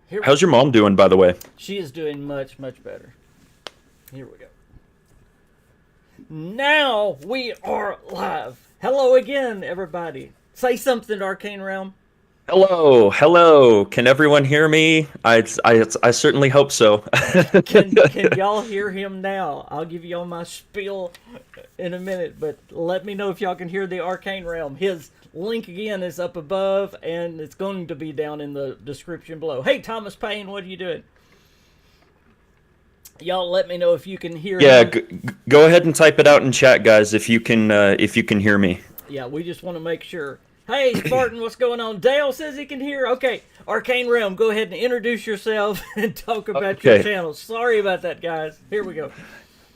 Here, How's your mom doing, by the way? she is doing much, much better. Here we go. Now we are live. Hello again, everybody. Say something, Arcane Realm. Hello, hello. Can everyone hear me? I certainly hope so. Can y'all hear him now? I'll give y'all my spiel in a minute, but let me know if y'all can hear the Arcane Realm. His link again is up above, and it's going to be down in the description below. Hey, Thomas Payne, what are you doing? Y'all, let me know if you can hear Yeah, him. go ahead and type it out in chat, guys, if you can hear me. Yeah, we just want to make sure. Hey, Spartan, what's going on? Dale says he can hear. Okay, Arcane Realm, go ahead and introduce yourself and talk about your Okay. channel. Sorry about that, guys. Here we go.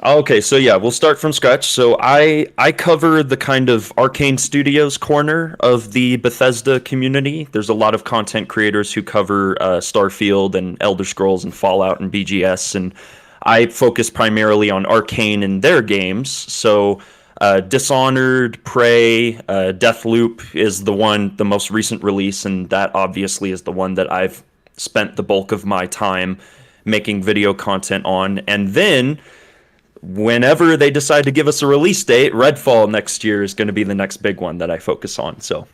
Okay, so yeah, we'll start from scratch. So I cover the kind of Arcane Studios corner of the Bethesda community. There's a lot of content creators who cover Starfield and Elder Scrolls and Fallout and BGS, and I focus primarily on Arcane and their games. So Dishonored, Prey, Deathloop is the most recent release, and that obviously is the one that I've spent the bulk of my time making video content on. And then whenever they decide to give us a release date, Redfall next year is going to be the next big one that I focus on. So,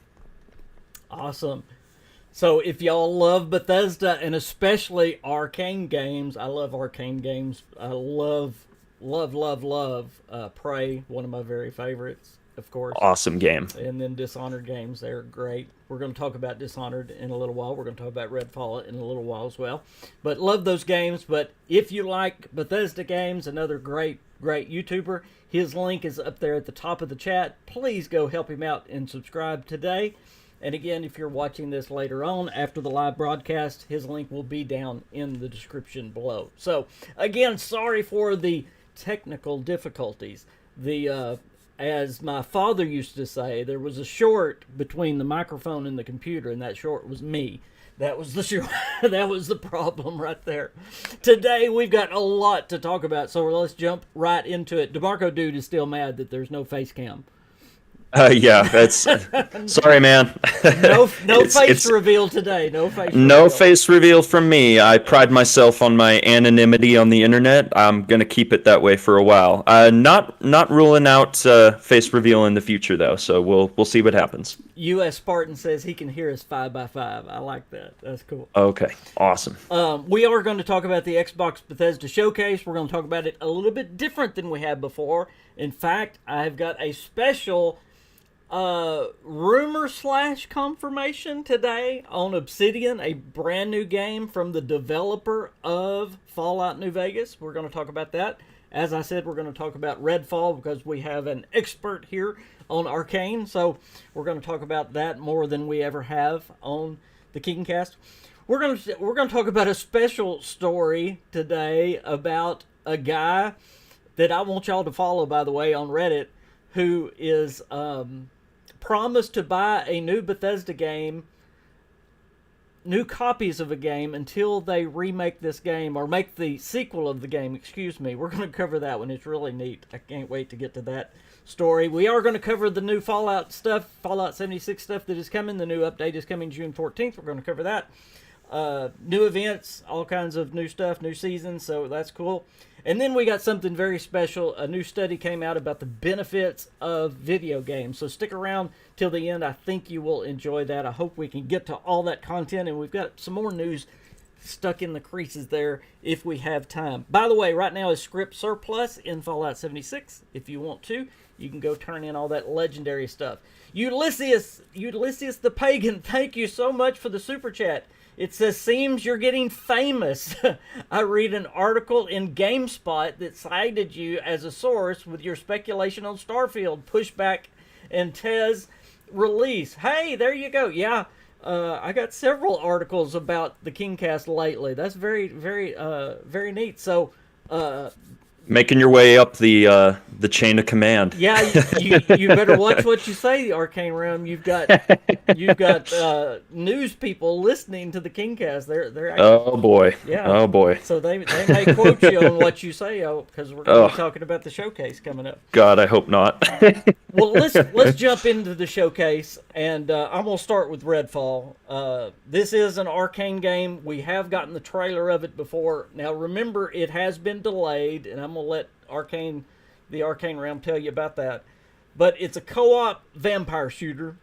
Awesome. So if y'all love Bethesda and especially Arcane games, I love Arcane games. I love Prey, one of my very favorites, of course. awesome game. And then Dishonored games, they're great. We're going to talk about Dishonored in a little while. We're going to talk about Redfall in a little while as well. But love those games. But if you like Bethesda games, another great YouTuber, his link is up there at the top of the chat. Please go help him out and subscribe today. And again, if you're watching this later on after the live broadcast, his link will be down in the description below. So again, sorry for the technical difficulties. As my father used to say, there was a short between the microphone and the computer, and that short was me. That was the short, that was the problem right there. Today we've got a lot to talk about, so let's jump right into it. DeMarco Dude is still mad that there's no face cam. Yeah, that's sorry, man. No It's- face it's- reveal today. No face. No reveal. face reveal from me. I pride myself on my anonymity on the internet. I'm gonna keep it that way for a while. Not ruling out face reveal in the future though. So we'll see what happens. U.S. Spartan says he can hear us 5x5. I like that. That's cool. Okay, awesome. We are going to talk about the Xbox Bethesda Showcase. We're going to talk about it a little bit different than we had before. In fact, I've got a special rumor / confirmation today on Obsidian, a brand new game from the developer of Fallout New Vegas. We're going to talk about that. As I said, we're going to talk about Redfall because we have an expert here on Arcane. So we're going to talk about that more than we ever have on the KingCast. We're going to talk about a special story today about a guy that I want y'all to follow, by the way, on Reddit, who is promised to buy a new Bethesda game, new copies of a game, until they remake this game, or make the sequel of the game, excuse me. We're going to cover that one. It's really neat. I can't wait to get to that story. We are going to cover the new Fallout stuff, Fallout 76 stuff that is coming. The new update is coming June 14th. We're going to cover that. New events, all kinds of new stuff, new seasons, so that's cool. And then we got something very special. A new study came out about the benefits of video games. So stick around till the end. I think you will enjoy that. I hope we can get to all that content. And we've got some more news stuck in the creases there if we have time. By the way, right now is script surplus in Fallout 76. If you want to, you can go turn in all that legendary stuff. Ulysses the Pagan, thank you so much for the super chat. It says, seems you're getting famous. I read an article in GameSpot that cited you as a source with your speculation on Starfield, pushback, and Tez release. Hey, there you go. Yeah, I got several articles about the KingCast lately. That's very, very, very neat. So, Making your way up the chain of command. Yeah, you better watch what you say, Arcane Realm. You've got news people listening to the Kingcast. They're actually, Oh boy. yeah. Oh boy. So they may quote you on what you say, because we're going to be Oh talking about the showcase coming up. God, I hope not. Well, let's jump into the showcase, and I'm gonna start with Redfall. This is an Arcane game. We have gotten the trailer of it before. Now, remember, it has been delayed, and I'm gonna let the Arcane Realm tell you about that. But it's a co-op vampire shooter,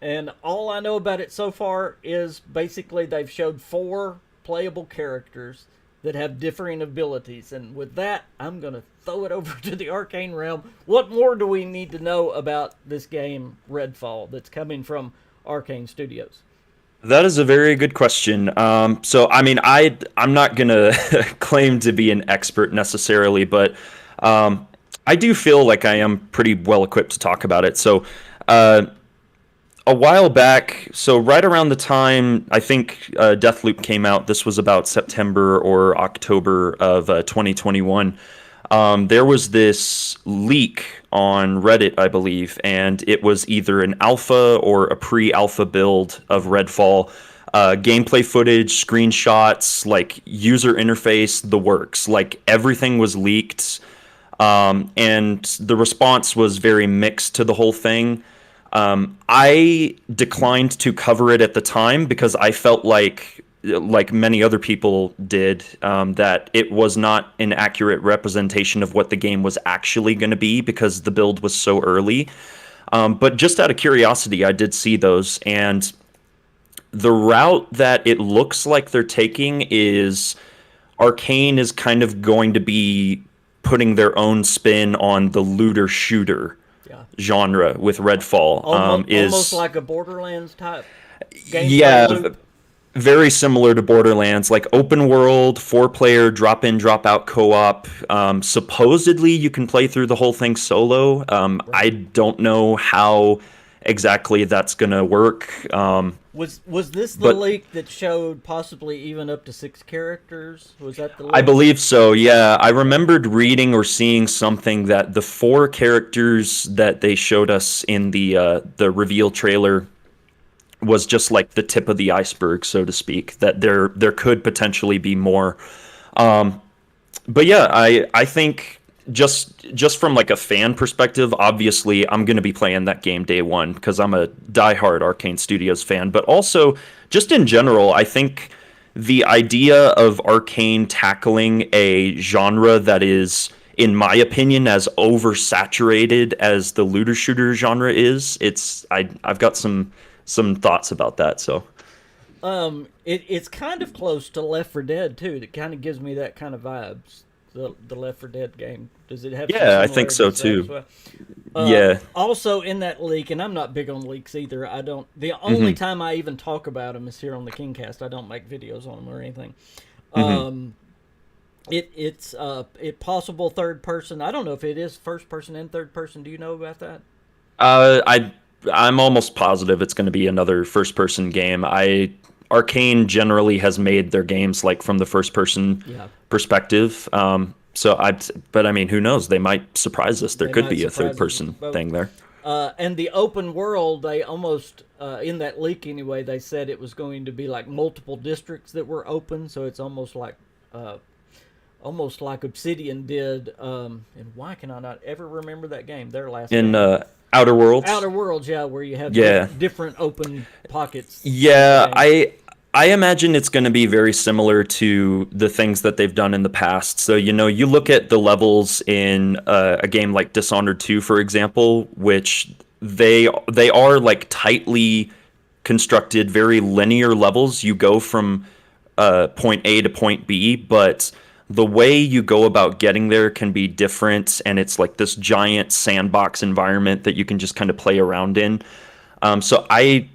and all I know about it so far is basically they've showed 4 playable characters that have differing abilities. And with that, I'm going to throw it over to the Arcane Realm. What more do we need to know about this game, Redfall, that's coming from Arcane Studios? That is a very good question. So, I mean, I'm not gonna claim to be an expert necessarily, but I do feel like I am pretty well equipped to talk about it. So, a while back, so right around the time I think Deathloop came out, this was about September or October of 2021. There was this leak on Reddit, I believe, and it was either an alpha or a pre-alpha build of Redfall. Gameplay footage, screenshots, like user interface, the works. Like everything was leaked, and the response was very mixed to the whole thing. I declined to cover it at the time because I felt like many other people did, that it was not an accurate representation of what the game was actually going to be because the build was so early. But just out of curiosity, I did see those, and the route that it looks like they're taking is Arcane is kind of going to be putting their own spin on the looter shooter genre with Redfall. Almost like a Borderlands type gameplay yeah, loop. very similar to Borderlands, like open world, 4-player, drop in, drop out co-op. Supposedly, you can play through the whole thing solo. I don't know how exactly that's gonna work. Was this the leak that showed possibly even up to 6 characters? Was that the leak? I believe so, yeah. I remembered reading or seeing something that the 4 characters that they showed us in the reveal trailer was just like the tip of the iceberg, so to speak, that there could potentially be more. But yeah, I think just from like a fan perspective, obviously I'm going to be playing that game day one because I'm a diehard Arcane Studios fan, but also just in general, I think the idea of Arcane tackling a genre that is, in my opinion, as oversaturated as the looter shooter genre is, I've got some thoughts about that. So it's kind of close to Left 4 Dead too. It kind of gives me that kind of vibes. The Left 4 Dead game. Does it have? Yeah, I think so too. Yeah. Also, in that leak, and I'm not big on leaks either. I don't. The only time I even talk about them is here on the Kingcast. I don't make videos on them or anything. It's possible third person. I don't know if it is first person and third person. Do you know about that? I'm almost positive it's going to be another first person game. Arcane generally has made their games like from the first person perspective. But I mean, who knows? They might surprise us. There could be a third person thing there. And the open world, they almost, in that leak anyway, they said it was going to be like multiple districts that were open. So it's almost like Obsidian did. And why can I not ever remember that game? Their last game. Outer Worlds. Outer Worlds, yeah, where you have different open pockets. Yeah, I imagine it's going to be very similar to the things that they've done in the past. So, you look at the levels in a game like Dishonored 2, for example, which they are like tightly constructed, very linear levels. You go from point A to point B, but the way you go about getting there can be different, and it's like this giant sandbox environment that you can just kind of play around in. So I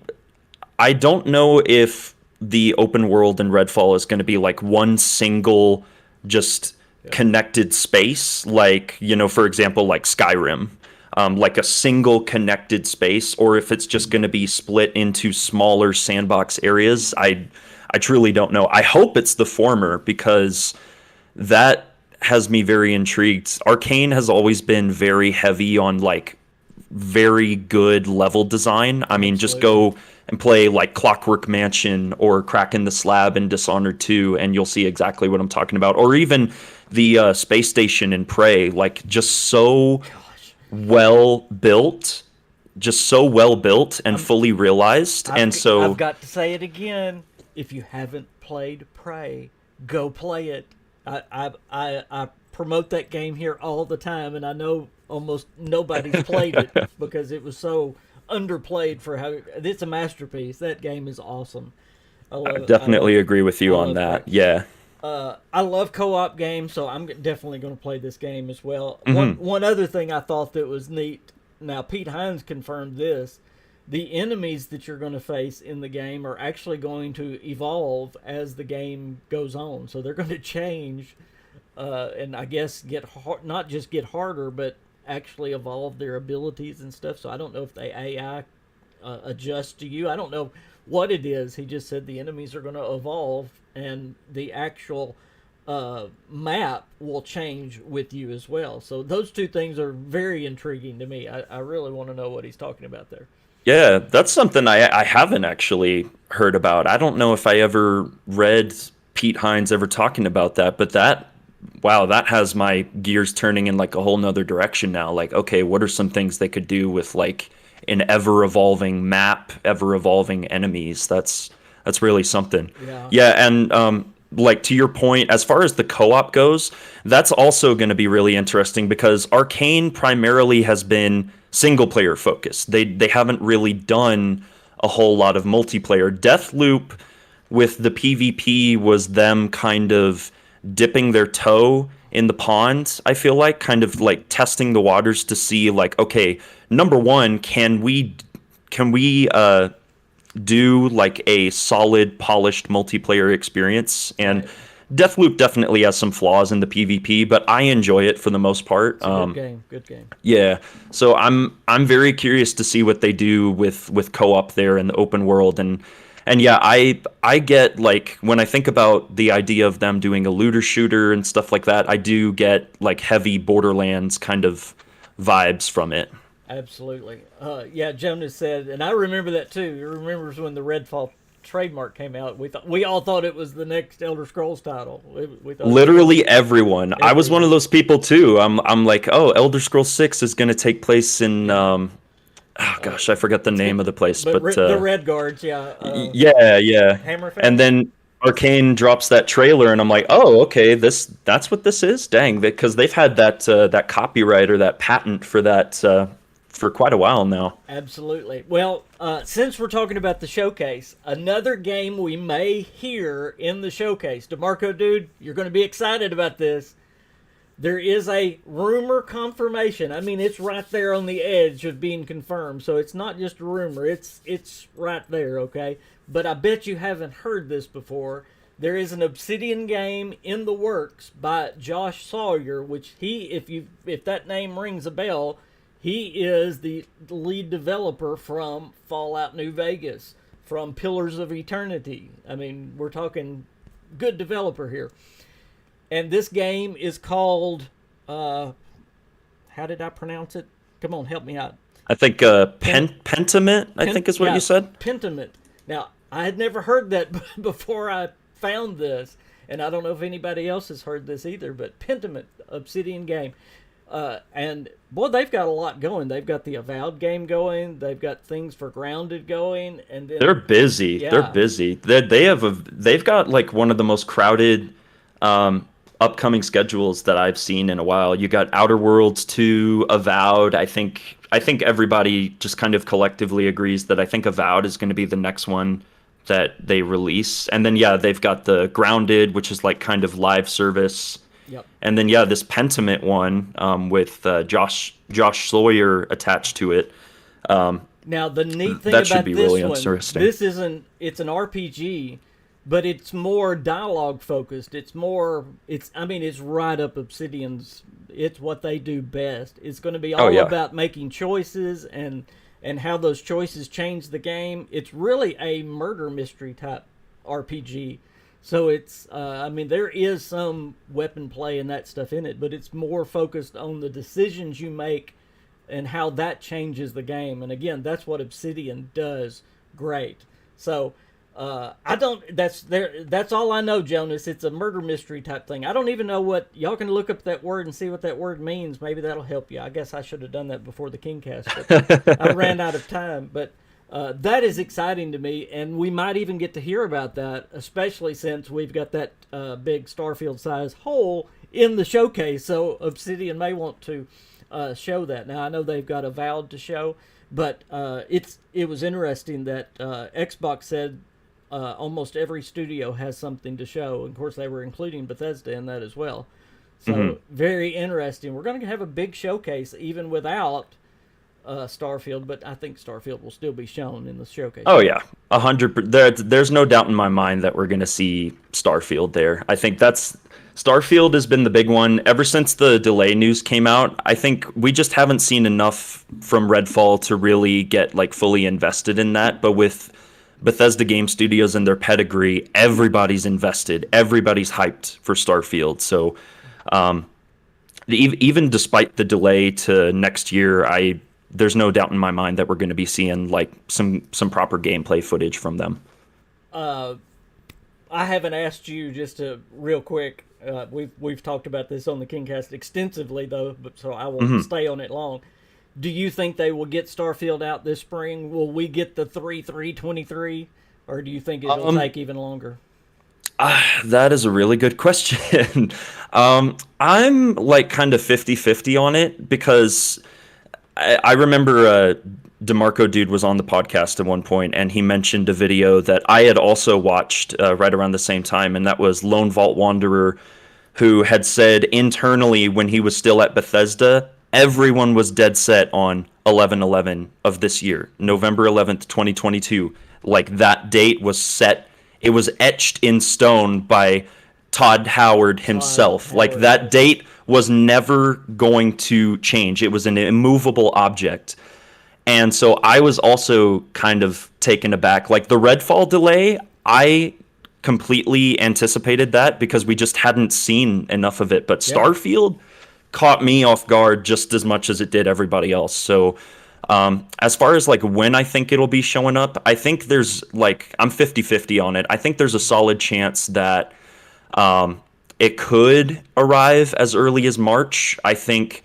don't know if the open world in Redfall is going to be like one single just connected space, like, for example, like Skyrim, like a single connected space, or if it's just going to be split into smaller sandbox areas. I truly don't know. I hope it's the former, because that has me very intrigued. Arcane has always been very heavy on like very good level design. I mean, just Absolutely. go and play like Clockwork Mansion or Cracking the Slab in Dishonored 2, and you'll see exactly what I'm talking about. Or even the space station in Prey, like Gosh, well built, just so well built and I'm fully realized. And I've so, got to say it again. If you haven't played Prey, go play it. I promote that game here all the time, and I know almost nobody's played it because it was so underplayed for how it's a masterpiece. That game is awesome. I I love definitely agree with I you on love Prey. that. Yeah. I love co-op games, so I'm definitely going to play this game as well. Hmm. One other thing I thought that was neat. Now Pete Hines confirmed this. The enemies that you're going to face in the game are actually going to evolve as the game goes on. So they're going to change, and I guess not just get harder, but actually evolve their abilities and stuff. So I don't know if the AI adjust to you. I don't know what it is. He just said the enemies are going to evolve, and the actual map will change with you as well. So those two things are very intriguing to me. I really want to know what he's talking about there. Yeah, that's something I haven't actually heard about. I don't know if I ever read Pete Hines ever talking about that, but wow, that has my gears turning in like a whole nother direction now. Like, okay, what are some things they could do with like an ever evolving map, ever evolving enemies? That's really something. Yeah, Yeah, and like to your point, as far as the co-op goes, that's also going to be really interesting because Arcane primarily has been single player focused. They haven't really done a whole lot of multiplayer. Deathloop with the PvP was them kind of dipping their toe in the pond, I feel like, kind of like testing the waters to see like, okay, number one, can we do like a solid polished multiplayer experience? And right. Deathloop definitely has some flaws in the PvP, but I enjoy it for the most part. It's a good game. Good game. Yeah, so I'm very curious to see what they do with co-op there in the open world. And yeah, I get like when I think about the idea of them doing a looter shooter and stuff like that, I do get like heavy Borderlands kind of vibes from it. Absolutely. Yeah, Jonas said, and I remember that too. He remembers when the Redfall trademark came out. We all thought it was the next Elder Scrolls title. We thought it was Literally everyone. I was one of everyone. those people too. I'm like, oh, Elder Scrolls 6 is going to take place in Yeah. oh gosh, I forgot the name of the place, But but the Red Guards, yeah. yeah, yeah. And Hammerfell? then Arcane drops that trailer, and I'm like, oh, okay, that's what this is. Dang, because they've had that copyright or that patent for that for quite a while now. Absolutely. Well, since we're talking about the showcase, another game we may hear in the showcase. DeMarco, dude, you're going to be excited about this. There is a rumor confirmation. I mean, it's right there on the edge of being confirmed. So it's not just a rumor. It's right there, okay? But I bet you haven't heard this before. There is an Obsidian game in the works by Josh Sawyer, which if that name rings a bell, he is the lead developer from Fallout New Vegas, from Pillars of Eternity. I mean, we're talking good developer here. And this game is called, how did I pronounce it? Come on, help me out. I think Pen, Pentiment, I think is what yeah, you said. Pentiment. Now, I had never heard that before I found this, and I don't know if anybody else has heard this either, but Pentiment, Obsidian game. And boy, they've got a lot going. They've got the Avowed game going. They've got things for Grounded going, and They're then busy. They're yeah, busy. They've got like one of the most crowded upcoming schedules that I've seen in a while. You got Outer Worlds 2, Avowed. I think everybody just kind of collectively agrees that I think Avowed is going to be the next one that they release. And then yeah, they've got the Grounded, which is like kind of live service. yep. And then yeah, this Pentiment one with Josh Sawyer attached to it. Now the neat thing That should about be this really one, interesting. this isn't. It's an RPG, but it's more dialogue focused. It's more. It's. I mean, it's right up Obsidian's. It's what they do best. It's going to be Oh all yeah. about making choices and how those choices change the game. It's really a murder mystery type RPG. So it's, I mean, there is some weapon play and that stuff in it, but it's more focused on the decisions you make and how that changes the game. And again, that's what Obsidian does great. So I don't. That's there. That's all I know, Jonas. It's a murder mystery type thing. I don't even know what y'all can look up that word and see what that word means. Maybe that'll help you. I guess I should have done that before the Kingcast, but I ran out of time. But that is exciting to me, and we might even get to hear about that, especially since we've got that big Starfield size hole in the showcase. So Obsidian may want to show that. Now I know they've got Avowed to show, but it was interesting that Xbox said almost every studio has something to show. Of course, they were including Bethesda in that as well. So very interesting. We're going to have a big showcase even without Starfield, but I think Starfield will still be shown in the showcase. Oh yeah, 100%. There's no doubt in my mind that we're going to see Starfield there. I think Starfield has been the big one ever since the delay news came out. I think we just haven't seen enough from Redfall to really get like fully invested in that. But with Bethesda Game Studios and their pedigree, everybody's invested. Everybody's hyped for Starfield. So even despite the delay to next year, there's no doubt in my mind that we're going to be seeing like some proper gameplay footage from them. I haven't asked you, just to real quick. We've talked about this on the Kingcast extensively though, but so I won't stay on it long. Do you think they will get Starfield out this spring? Will we get the 3/3/23, or do you think it'll take even longer? That is a really good question. I'm like kind of 50-50 on it because I remember DeMarco Dude was on the podcast at one point, and he mentioned a video that I had also watched right around the same time, and that was Lone Vault Wanderer, who had said internally when he was still at Bethesda, everyone was dead set on 11/11 of this year, November 11th, 2022. Like that date was set. It was etched in stone by Todd Howard himself. Like that date was never going to change. It was an immovable object. And so I was also kind of taken aback. Like the Redfall delay, I completely anticipated that because we just hadn't seen enough of it. But Starfield caught me off guard just as much as it did everybody else. So as far as like when I think it'll be showing up, I think there's like, I'm 50-50 on it. I think there's a solid chance that it could arrive as early as March. I think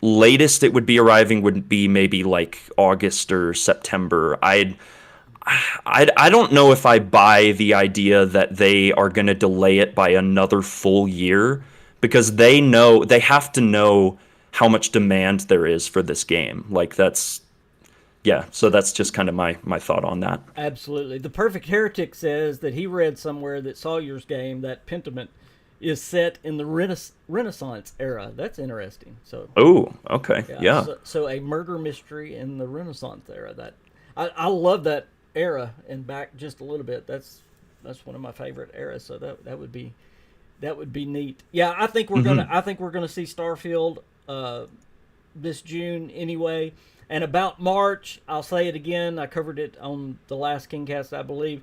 latest it would be arriving would be maybe like August or September. I don't know if I buy the idea that they are going to delay it by another full year, because they have to know how much demand there is for this game. Like so that's just kind of my thought on that. Absolutely. The Perfect Heretic says that he read somewhere that Sawyer's game, that Pentiment, is set in the Renaissance era. That's interesting. So. Oh, okay. Yeah. So a murder mystery in the Renaissance era. That I love that era, and back just a little bit. That's one of my favorite eras. So that would be neat. Yeah, I think we're gonna see Starfield this June anyway. And about March, I'll say it again. I covered it on the last Kingcast, I believe.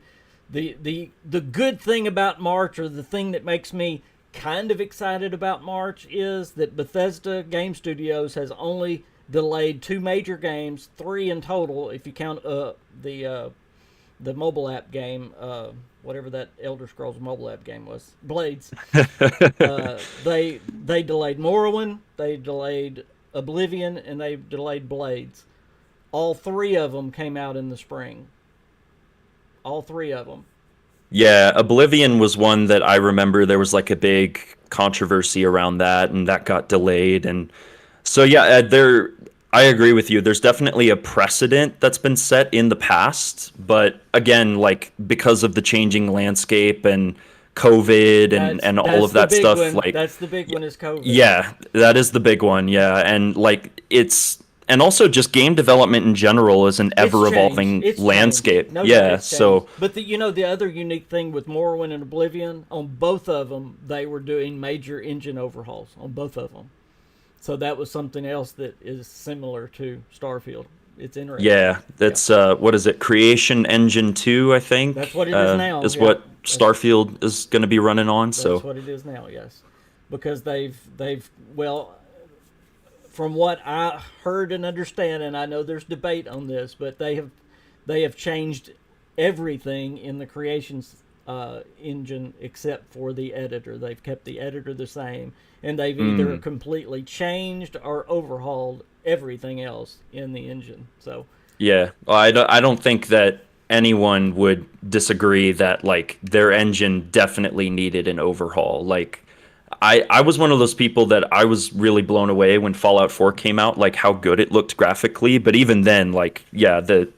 The good thing about March, or the thing that makes me kind of excited about March, is that Bethesda Game Studios has only delayed 2 major games, 3 in total if you count the mobile app game, whatever that Elder Scrolls mobile app game was, Blades. They delayed Morrowind, they delayed Oblivion, and they delayed Blades. All 3 of them came out in the spring. All 3 of them. Yeah, Oblivion was one that I remember there was like a big controversy around that, and that got delayed. And so yeah, I agree with you. There's definitely a precedent that's been set in the past, but again, like because of the changing landscape and COVID and all of that stuff, like that's the big one is COVID. Yeah, that is the big one. Yeah, and like and also just game development in general is an ever-evolving landscape. No, yeah, so. But the other unique thing with Morrowind and Oblivion, on both of them, they were doing major engine overhauls on both of them. So that was something else that is similar to Starfield. It's interesting. Yeah, that's what is it? Creation Engine 2, I think. That's what it is now. Is Yeah. what Starfield is going to be running on. That's So what it is now. Yes, because they've well, from what I heard and understand, and I know there's debate on this, but they have changed everything in the creations engine except for the editor. They've kept the editor the same, and they've either completely changed or overhauled everything else in the engine. So yeah, well, I don't think that anyone would disagree that like their engine definitely needed an overhaul. Like I was one of those people that I was really blown away when Fallout 4 came out, like how good it looked graphically. But even then, like yeah, the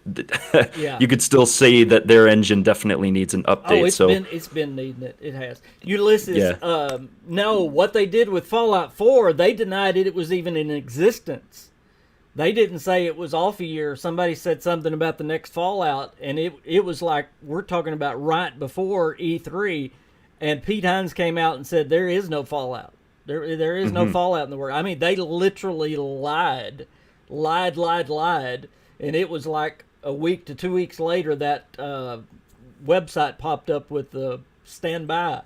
yeah. you could still say that their engine definitely needs an update. Oh, So it's been needing it. It has. Ulysses, yeah, no, what they did with Fallout 4, they denied it was even in existence. They didn't say it was off a year. Somebody said something about the next Fallout, and it was like we're talking about right before E3, and Pete Hines came out and said there is no Fallout. There is no Fallout in the world. I mean, they literally lied, and it was like a week to 2 weeks later that website popped up with the standby.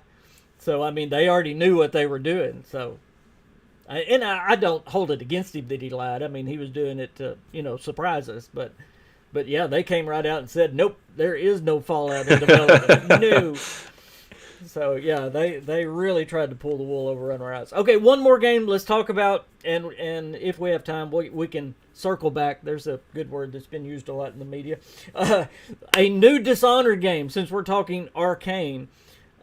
So I mean, they already knew what they were doing. So. And I don't hold it against him that he lied. I mean, he was doing it to, surprise us. But yeah, they came right out and said, nope, there is no Fallout in development. No. So, yeah, they really tried to pull the wool over our eyes. Okay, one more game let's talk about. And if we have time, we can circle back. There's a good word that's been used a lot in the media. A new Dishonored game, since we're talking Arcane.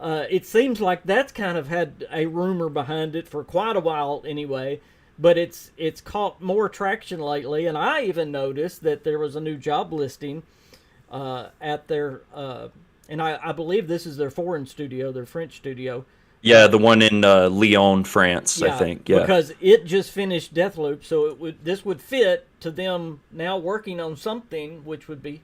It seems like that's kind of had a rumor behind it for quite a while anyway, but it's caught more traction lately, and I even noticed that there was a new job listing at their, and I believe this is their foreign studio, their French studio. yeah, the one in Lyon, France, I think. Yeah, because it just finished Deathloop, so this would fit to them now working on something, which would be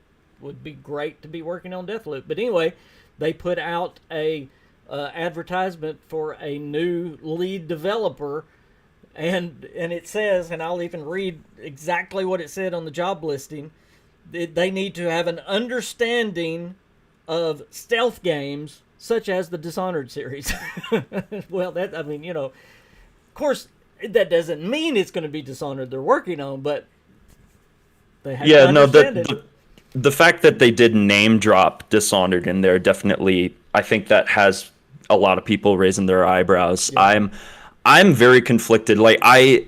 great to be working on Deathloop. But anyway. They put out a advertisement for a new lead developer, and it says, and I'll even read exactly what it said on the job listing. They need to have an understanding of stealth games such as the Dishonored series. Well, of course, that doesn't mean it's going to be Dishonored they're working on, but they have to understand it. The fact that they did name drop Dishonored in there definitely, I think that has a lot of people raising their eyebrows. Yeah. I'm very conflicted. Like I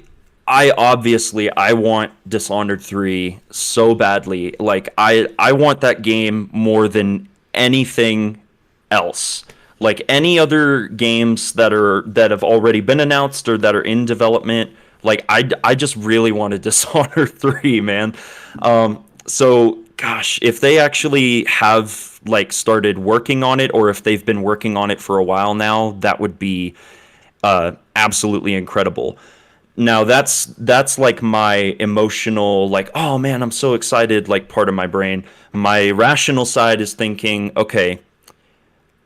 obviously I want Dishonored 3 so badly. Like I want that game more than anything else. Like any other games that have already been announced or that are in development. Like I just really wanted Dishonored 3, man. So gosh, if they actually have like started working on it, or if they've been working on it for a while now, that would be absolutely incredible. Now that's like my emotional, like, oh man, I'm so excited, like part of my brain. My rational side is thinking, okay,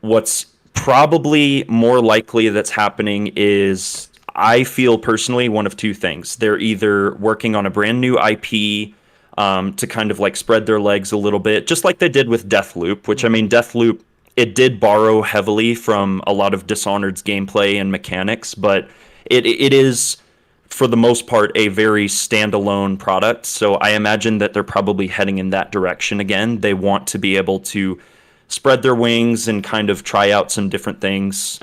what's probably more likely that's happening is I feel personally one of two things. They're either working on a brand new IP to kind of like spread their legs a little bit, just like they did with Deathloop, which I mean, Deathloop, it did borrow heavily from a lot of Dishonored's gameplay and mechanics, but it is, for the most part, a very standalone product. So I imagine that they're probably heading in that direction again. They want to be able to spread their wings and kind of try out some different things.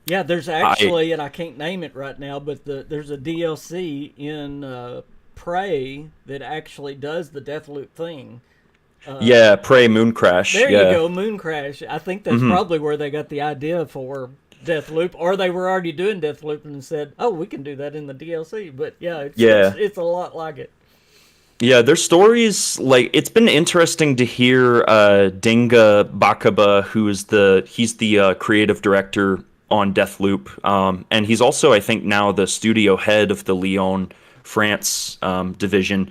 Yeah, there's actually, and I can't name it right now, but there's a DLC in Prey that actually does the Deathloop thing. Yeah, Prey Mooncrash. There you go, Mooncrash. I think that's probably where they got the idea for Deathloop, or they were already doing Deathloop and said, "Oh, we can do that in the DLC." But yeah, it's a lot like it. Yeah, their stories, like, it's been interesting to hear Dinga Bakaba, he's the creative director on Deathloop, and he's also, I think, now the studio head of the Lyon, France division.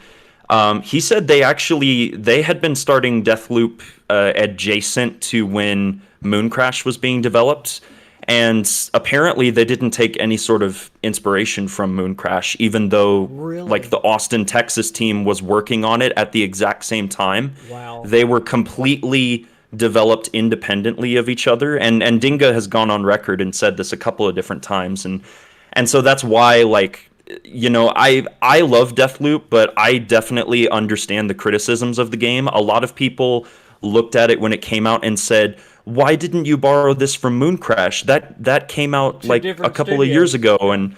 He said they had been starting Deathloop adjacent to when Mooncrash was being developed, And apparently they didn't take any sort of inspiration from Moon Crash, even though Really? like the Austin, Texas team was working on it at the exact same time. Wow. They were completely developed independently of each other. And Dinga has gone on record and said this a couple of different times. And so that's why, like, you know, I love Deathloop, but I definitely understand the criticisms of the game. A lot of people looked at it when it came out and said, why didn't you borrow this from Moon Crash? That came out like a couple of years ago. And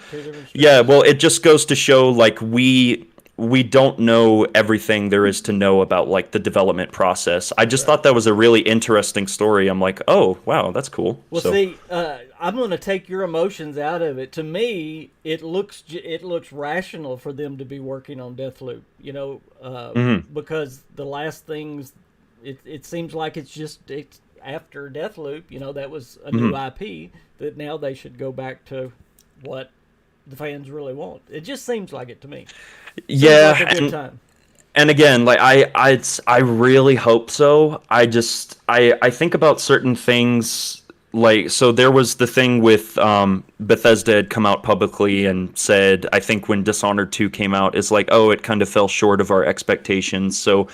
yeah, well, it just goes to show, like, we don't know everything there is to know about, like, the development process. I just thought that was a really interesting story. I'm like, oh wow, that's cool. Well, see, I'm going to take your emotions out of it. To me, it looks rational for them to be working on Deathloop. You know, because the last things, it seems like it's after Deathloop. You know, that was a new IP that now they should go back to what the fans really want. It just seems like it to me. Yeah, like a good time. And again, like I really hope so. I think about certain things, like, so there was the thing with Bethesda had come out publicly and said, I think when Dishonored 2 came out, is like, oh, it kind of fell short of our expectations. So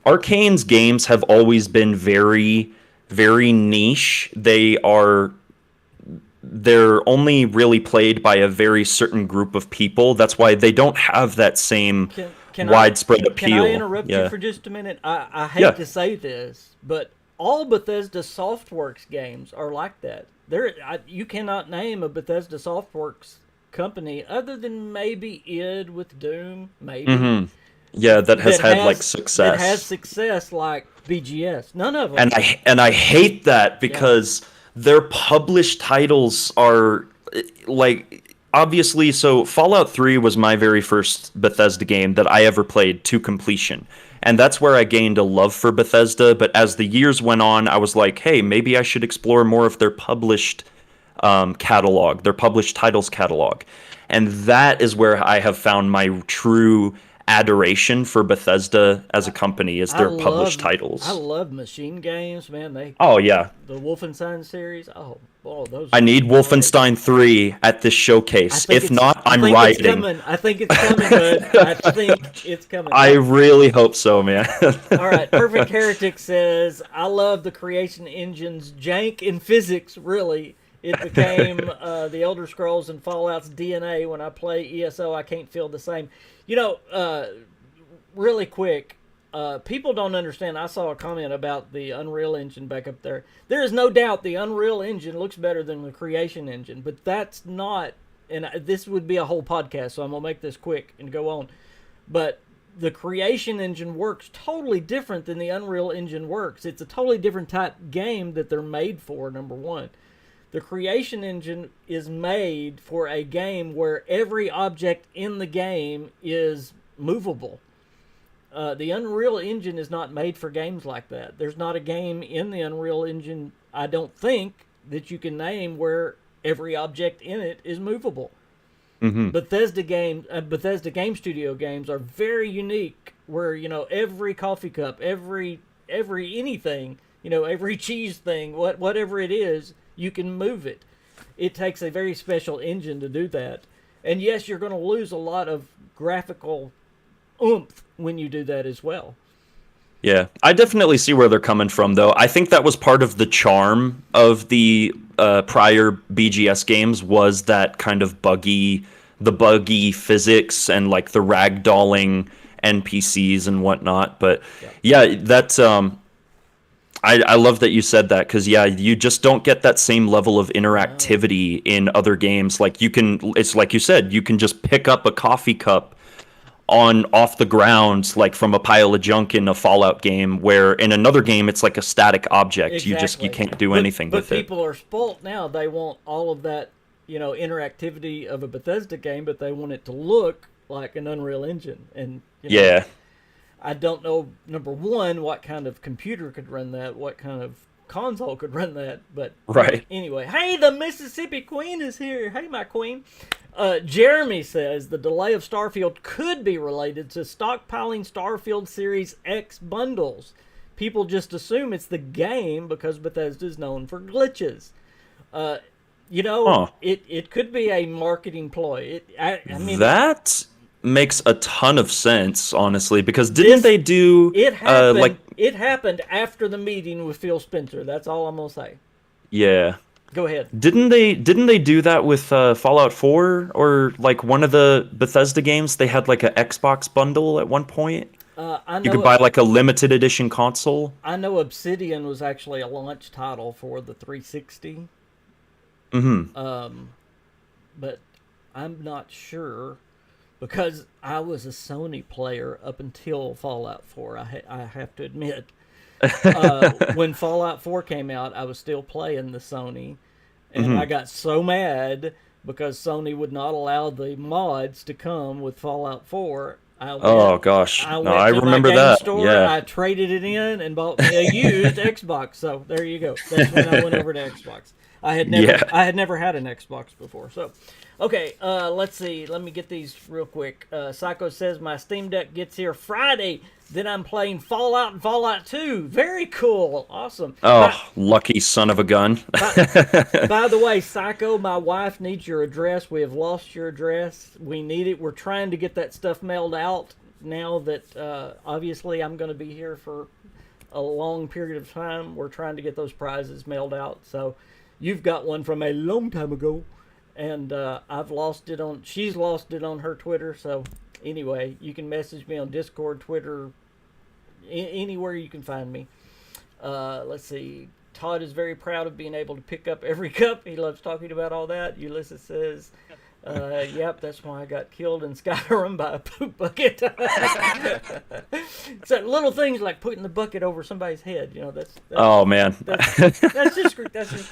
Arcane's games have always been very, very niche. They're only really played by a very certain group of people. That's why they don't have that same widespread appeal. Can I interrupt you for just a minute? I hate to say this, but all Bethesda Softworks games are like that. You cannot name a Bethesda Softworks company other than maybe id with Doom, maybe. Yeah, that has like success. That has success like BGS. None of them. And I hate that because their published titles are, like, obviously, so Fallout 3 was my very first Bethesda game that I ever played to completion. And that's where I gained a love for Bethesda. But as the years went on, I was like, hey, maybe I should explore more of their published catalog, their published titles catalog. And that is where I have found my true adoration for Bethesda as a company, is their published titles. I love machine games, man. The Wolfenstein series. Those. I need Wolfenstein 3 at this showcase. If not, I'm riding. I think it's coming, bud. I think it's coming. I really hope so, man. All right, Perfect Heretic says, I love the creation engine's jank in physics, really. It became the Elder Scrolls and Fallout's DNA. When I play ESO, I can't feel the same. You know, really quick, people don't understand. I saw a comment about the Unreal Engine back up there. There is no doubt the Unreal Engine looks better than the Creation Engine, but that's not, and this would be a whole podcast, so I'm going to make this quick and go on. But the Creation Engine works totally different than the Unreal Engine works. It's a totally different type game that they're made for, number one. The Creation Engine is made for a game where every object in the game is movable. The Unreal Engine is not made for games like that. There's not a game in the Unreal Engine, I don't think, that you can name where every object in it is movable. Bethesda Game Studio games are very unique, where, you know, every coffee cup, every anything, you know, every cheese thing, whatever it is, you can move it. It takes a very special engine to do that. And yes, you're going to lose a lot of graphical oomph when you do that as well. Yeah, I definitely see where they're coming from, though. I think that was part of the charm of the prior BGS games, was that kind of buggy physics and, like, the ragdolling NPCs and whatnot. But yeah, that's... I love that you said that, because you just don't get that same level of interactivity in other games. Like, it's like you said, you can just pick up a coffee cup off the ground, like from a pile of junk in a Fallout game, where in another game it's like a static object. Exactly. You can't do anything with it. But people are spoilt now. They want all of that, you know, interactivity of a Bethesda game, but they want it to look like an Unreal Engine. And you know, I don't know, number one, what kind of computer could run that, what kind of console could run that, but anyway. Hey, the Mississippi Queen is here. Hey, my queen. Jeremy says the delay of Starfield could be related to stockpiling Starfield Series X bundles. People just assume it's the game because Bethesda is known for glitches. Huh. it could be a marketing ploy. I mean, That makes a ton of sense, honestly, because didn't they do it happened. like It happened after the meeting with Phil Spencer. That's all I'm gonna say. yeah. Go ahead. Didn't they do that with Fallout 4 or like one of the Bethesda games? They had like a Xbox bundle at one point. I You know. could buy like a limited edition console. I know Obsidian was actually a launch title for the 360. Mm-hmm. But I'm not sure because I was a Sony player up until Fallout 4. I have to admit. When Fallout 4 came out, I was still playing the Sony, and I got so mad because Sony would not allow the mods to come with Fallout 4. Oh gosh, I no, went I to my remember game that. store, Yeah, I traded it in, and bought me a used Xbox. So there you go. That's when I went over to Xbox. I had never had an Xbox before. So, okay, let's see. Let me get these real quick. Psycho says my Steam Deck gets here Friday. Then I'm playing Fallout and Fallout 2. Very cool. Awesome. Oh, lucky son of a gun. By the way, Psycho, my wife needs your address. We have lost your address. We need it. We're trying to get that stuff mailed out now that obviously I'm going to be here for a long period of time. We're trying to get those prizes mailed out. So you've got one from a long time ago. And I've lost it on, she's lost it on her Twitter. So anyway, you can message me on Discord, Twitter, anywhere you can find me. Let's see. Todd is very proud of being able to pick up every cup. He loves talking about all that. Ulysses says, yep, that's why I got killed in Skyrim by a poop bucket. So little things like putting the bucket over somebody's head, that's Oh man, that's just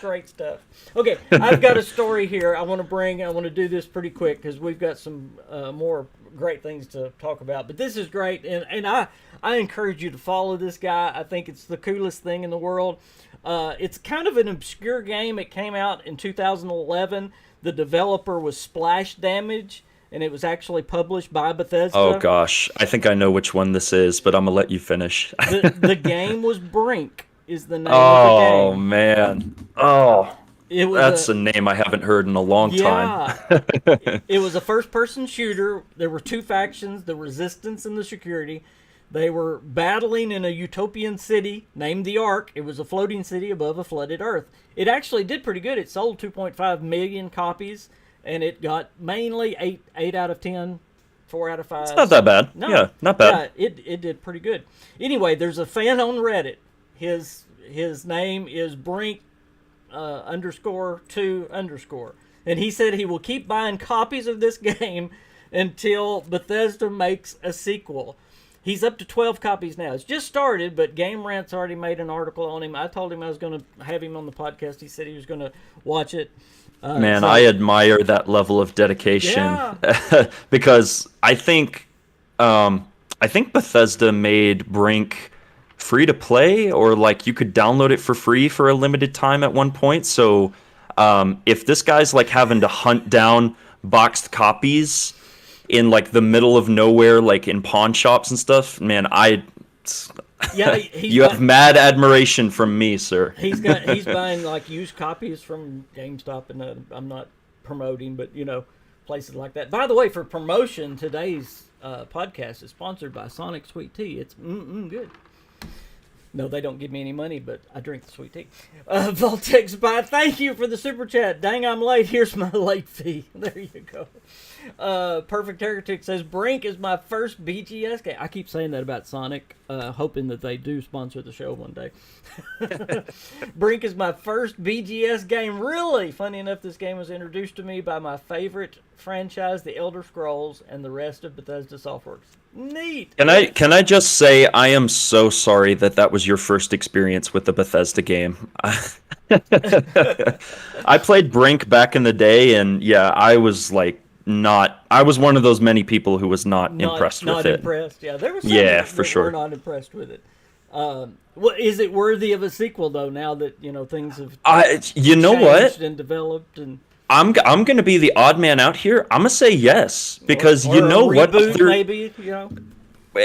great stuff. Okay, I've got a story here I want to do this pretty quick because we've got some more great things to talk about. But this is great, and I encourage you to follow this guy. I think it's the coolest thing in the world. It's kind of an obscure game. It came out in 2011. The developer was Splash Damage, and it was actually published by Bethesda. oh gosh, I think I know which one this is, but I'm gonna let you finish. The game was Brink, is the name of the Oh game. man, oh, It was that's a name I haven't heard in a long time. It was a first-person shooter. There were two factions, the Resistance and the Security. They were battling in a utopian city named the Ark. It was a floating city above a flooded Earth. It actually did pretty good. It sold 2.5 million copies, and it got mainly 8 out of 10, 4 out of 5. It's not that bad. No, Yeah, not bad. Yeah, it did pretty good. Anyway, there's a fan on Reddit. His name is Brink _2_. And he said he will keep buying copies of this game until Bethesda makes a sequel. He's up to 12 copies now. It's just started, but Game Rant's already made an article on him. I told him I was going to have him on the podcast. He said he was going to watch it. Man, I admire that level of dedication. Yeah. Because I think Bethesda made Brink free to play, or like you could download it for free for a limited time at one point. So if this guy's like having to hunt down boxed copies in like the middle of nowhere, like in pawn shops and stuff, man, you have mad admiration from me, sir. He's buying like used copies from GameStop, and I'm not promoting, but places like that. By the way, for promotion, today's podcast is sponsored by Sonic Sweet Tea. It's good. No, they don't give me any money, but I drink the sweet tea. Voltex Bot, thank you for the super chat. Dang, I'm late. Here's my late fee. There you go. Perfect Heretic says, Brink is my first BGS game. I keep saying that about Sonic, hoping that they do sponsor the show one day. Brink is my first BGS game. Really? Funny enough, this game was introduced to me by my favorite franchise, The Elder Scrolls, and the rest of Bethesda Softworks. Neat. Can I just say I am so sorry that was your first experience with the Bethesda game. I played Brink back in the day, and yeah, I was like I was one of those many people who was not impressed with it. Not impressed. Yeah, there was some for sure. Were not impressed with it. Is it worthy of a sequel though? Now that things have changed and developed, and I'm gonna be the odd man out here. I'm gonna say yes because or you know a what? reboot, maybe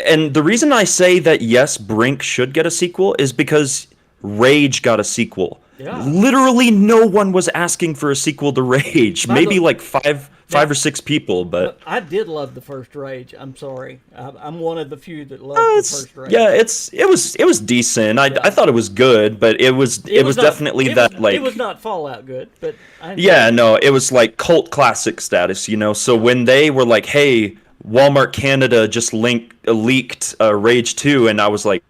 And the reason I say that yes, Brink should get a sequel is because Rage got a sequel. Yeah. Literally no one was asking for a sequel to Rage. Maybe like five or six people, but I did love the first Rage. I'm sorry. I'm one of the few that loved the it's first Rage. yeah, it was decent. I thought it was good, but it was Not, definitely that like it was not Fallout good, but I enjoyed yeah, it. no, it was like cult classic status, you know. So when they were like, "Hey, Walmart Canada just leaked Rage 2," and I was like,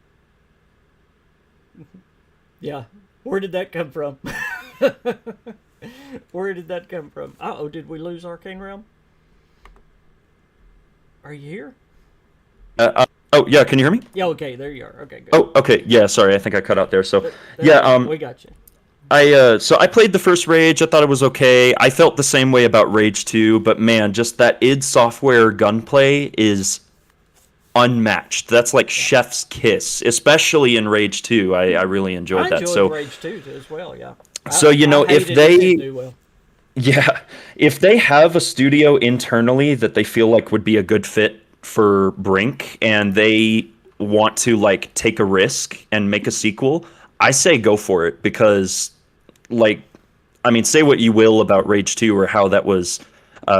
Yeah. Where did that come from? Where did that come from? Uh-oh, did we lose Arcane Realm? Are you here? "Oh yeah, can you hear me?" Yeah, okay, there you are. Okay, good. Oh, okay, yeah, sorry, I think I cut out there. So There yeah, you go. We got you. so I played the first Rage. I thought it was okay. I felt the same way about Rage 2, but man, just that id Software gunplay is unmatched. That's like chef's kiss, especially in Rage 2. I really enjoyed I that. enjoyed So Rage 2 as well, yeah. so you I know if hated it didn't they do well. yeah, if they have a studio internally that they feel like would be a good fit for Brink and they want to like take a risk and make a sequel, I say go for it because like I mean say what you will about Rage 2 or how that was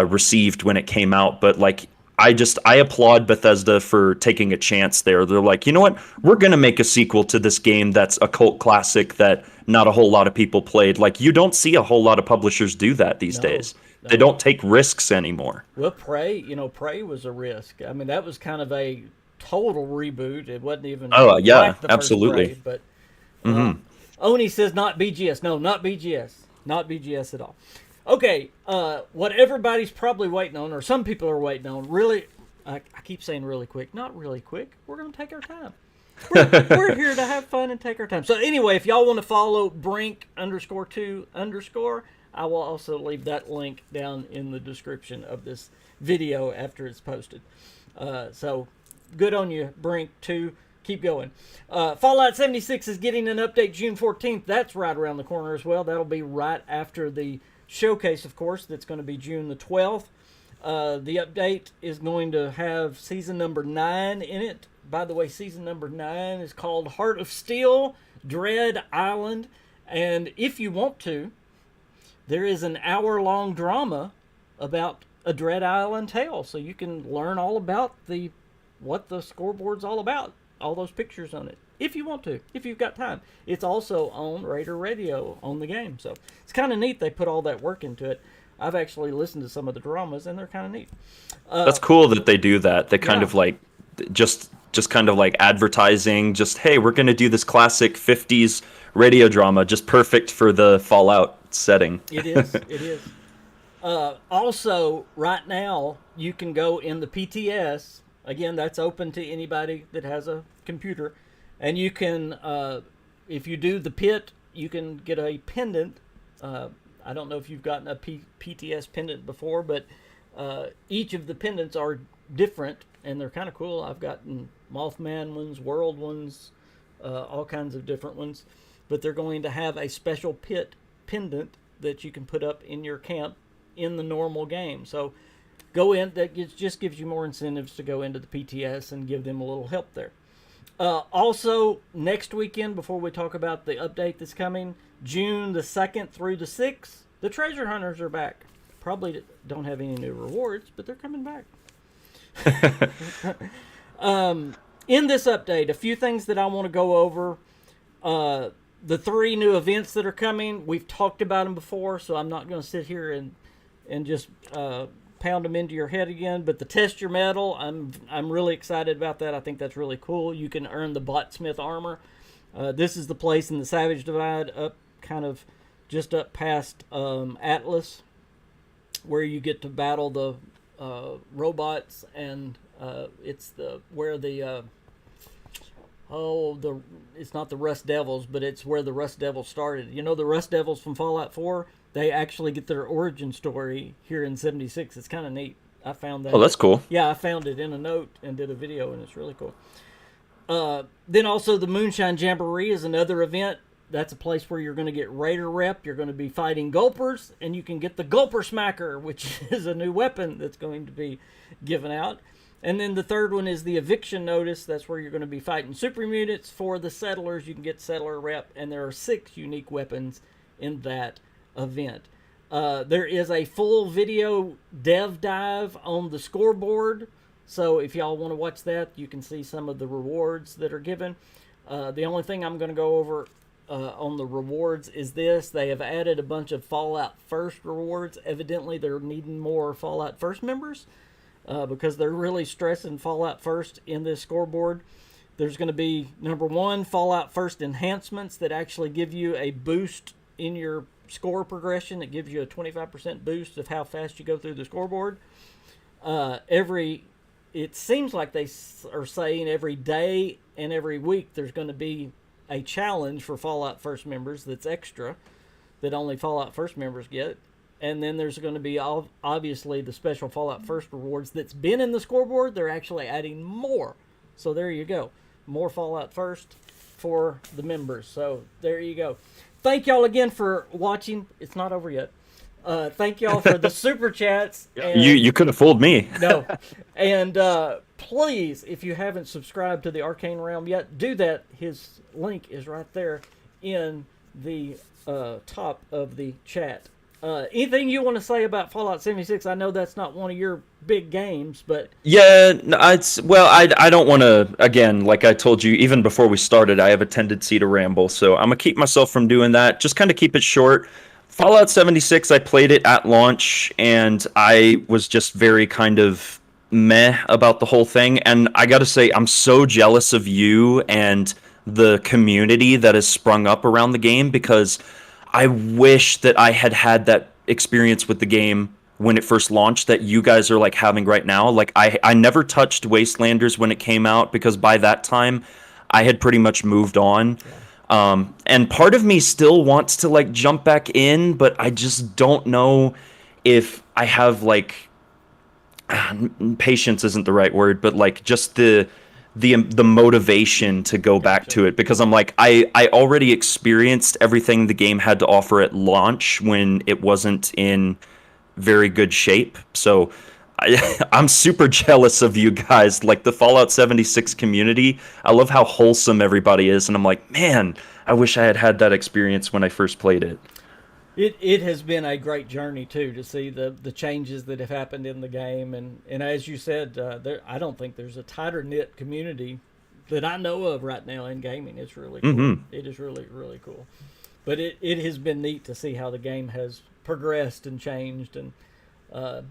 received when it came out, but like I applaud Bethesda for taking a chance there. They're like, you know what? We're gonna make a sequel to this game that's a cult classic that not a whole lot of people played. Like you don't see a whole lot of publishers do that these No, days. They no. don't take risks anymore. Well, Prey was a risk. I mean, that was kind of a total reboot. It wasn't even Oh yeah, like the first Prey, absolutely. but Oni says not BGS. No, not BGS. Not BGS at all. Okay, what everybody's probably waiting on, or some people are waiting on, really, I keep saying really quick. Not really quick. We're going to take our time. We're here to have fun and take our time. So anyway, if y'all want to follow Brink _2_ I will also leave that link down in the description of this video after it's posted. So good on you, Brink 2. Keep going. Fallout 76 is getting an update June 14th. That's right around the corner as well. That'll be right after the showcase, of course. That's going to be June the 12th. The update is going to have season number 9 in it. By the way, season number 9 is called Heart of Steel, Dread Island. And if you want to, there is an hour-long drama about a Dread Island tale. So you can learn all about what the scoreboard's all about. All those pictures on it. If you want to. If you've got time. It's also on Raider Radio on the game. So it's kind of neat they put all that work into it. I've actually listened to some of the dramas, and they're kind of neat. That's cool that they do that. They kind Yeah. of like just kind of like advertising. Just hey, we're gonna do this classic '50s radio drama, just perfect for the Fallout setting. It is. It is. Also, right now, you can go in the PTS. Again, that's open to anybody that has a computer. And you can, if you do the pit, you can get a pendant. I don't know if you've gotten a PTS pendant before, but each of the pendants are different, and they're kind of cool. I've gotten Mothman ones, World ones, all kinds of different ones. But they're going to have a special pit pendant that you can put up in your camp in the normal game. So go in. Just gives you more incentives to go into the PTS and give them a little help there. Also, next weekend, before we talk about the update that's coming, June the 2nd through the 6th, the Treasure Hunters are back. Probably don't have any new rewards, but they're coming back. In this update, a few things that I want to go over. The 3 new events that are coming, we've talked about them before, so I'm not going to sit here and just pound them into your head again. But the Test Your Metal, I'm really excited about that. I think that's really cool. You can earn the Botsmith armor. This is the place in the Savage Divide, up kind of just up past Atlas, where you get to battle the robots, and it's it's not the Rust Devils, but it's where the Rust Devils started. You know, the Rust Devils from Fallout 4, they actually get their origin story here in 76. It's kind of neat. I found that. Oh, that's cool. Yeah, I found it in a note and did a video, and it's really cool. Then also the Moonshine Jamboree is another event. That's a place where you're going to get Raider Rep. You're going to be fighting Gulpers, and you can get the Gulper Smacker, which is a new weapon that's going to be given out. And then the third one is the eviction notice. That's where you're going to be fighting super mutants. For the settlers, you can get settler rep, and there are 6 unique weapons in that event. There is a full video dev dive on the scoreboard, so if y'all want to watch that, you can see some of the rewards that are given. The only thing I'm going to go over on the rewards is this. They have added a bunch of Fallout First rewards. Evidently, they're needing more Fallout First members because they're really stressing Fallout First in this scoreboard. There's going to be, number 1, Fallout First enhancements that actually give you a boost in your score progression. It gives you a 25% boost of how fast you go through the scoreboard. It seems like they are saying every day and every week there's going to be a challenge for Fallout First members that's extra, that only Fallout First members get. And then there's going to be obviously the special Fallout First rewards that's been in the scoreboard. They're actually adding more. So there you go. More Fallout First for the members. So there you go. Thank y'all again for watching. It's not over yet. Thank y'all for the super chats. And, you could have fooled me. No. And please, if you haven't subscribed to the Arcane Realm yet, do that. His link is right there in the top of the chat. Anything you want to say about Fallout 76? I know that's not one of your big games, but... Yeah, I don't want to, again, like I told you, even before we started, I have a tendency to ramble, so I'm going to keep myself from doing that. Just kind of keep it short. Fallout 76, I played it at launch, and I was just very kind of meh about the whole thing, and I got to say, I'm so jealous of you and the community that has sprung up around the game, because I wish that I had had that experience with the game when it first launched that you guys are like having right now. Like I never touched Wastelanders when it came out because by that time I had pretty much moved on. And part of me still wants to like jump back in, but I just don't know if I have like patience isn't the right word, but like just the motivation to go back to it, because I'm like, I already experienced everything the game had to offer at launch when it wasn't in very good shape. So I'm super jealous of you guys, like the Fallout 76 community. I love how wholesome everybody is, and I'm like, man, I wish I had had that experience when I first played it. It has been a great journey too, to see the changes that have happened in the game, and as you said, I don't think there's a tighter knit community that I know of right now in gaming. It's really cool. Mm-hmm. It is really, really cool. But it has been neat to see how the game has progressed and changed, and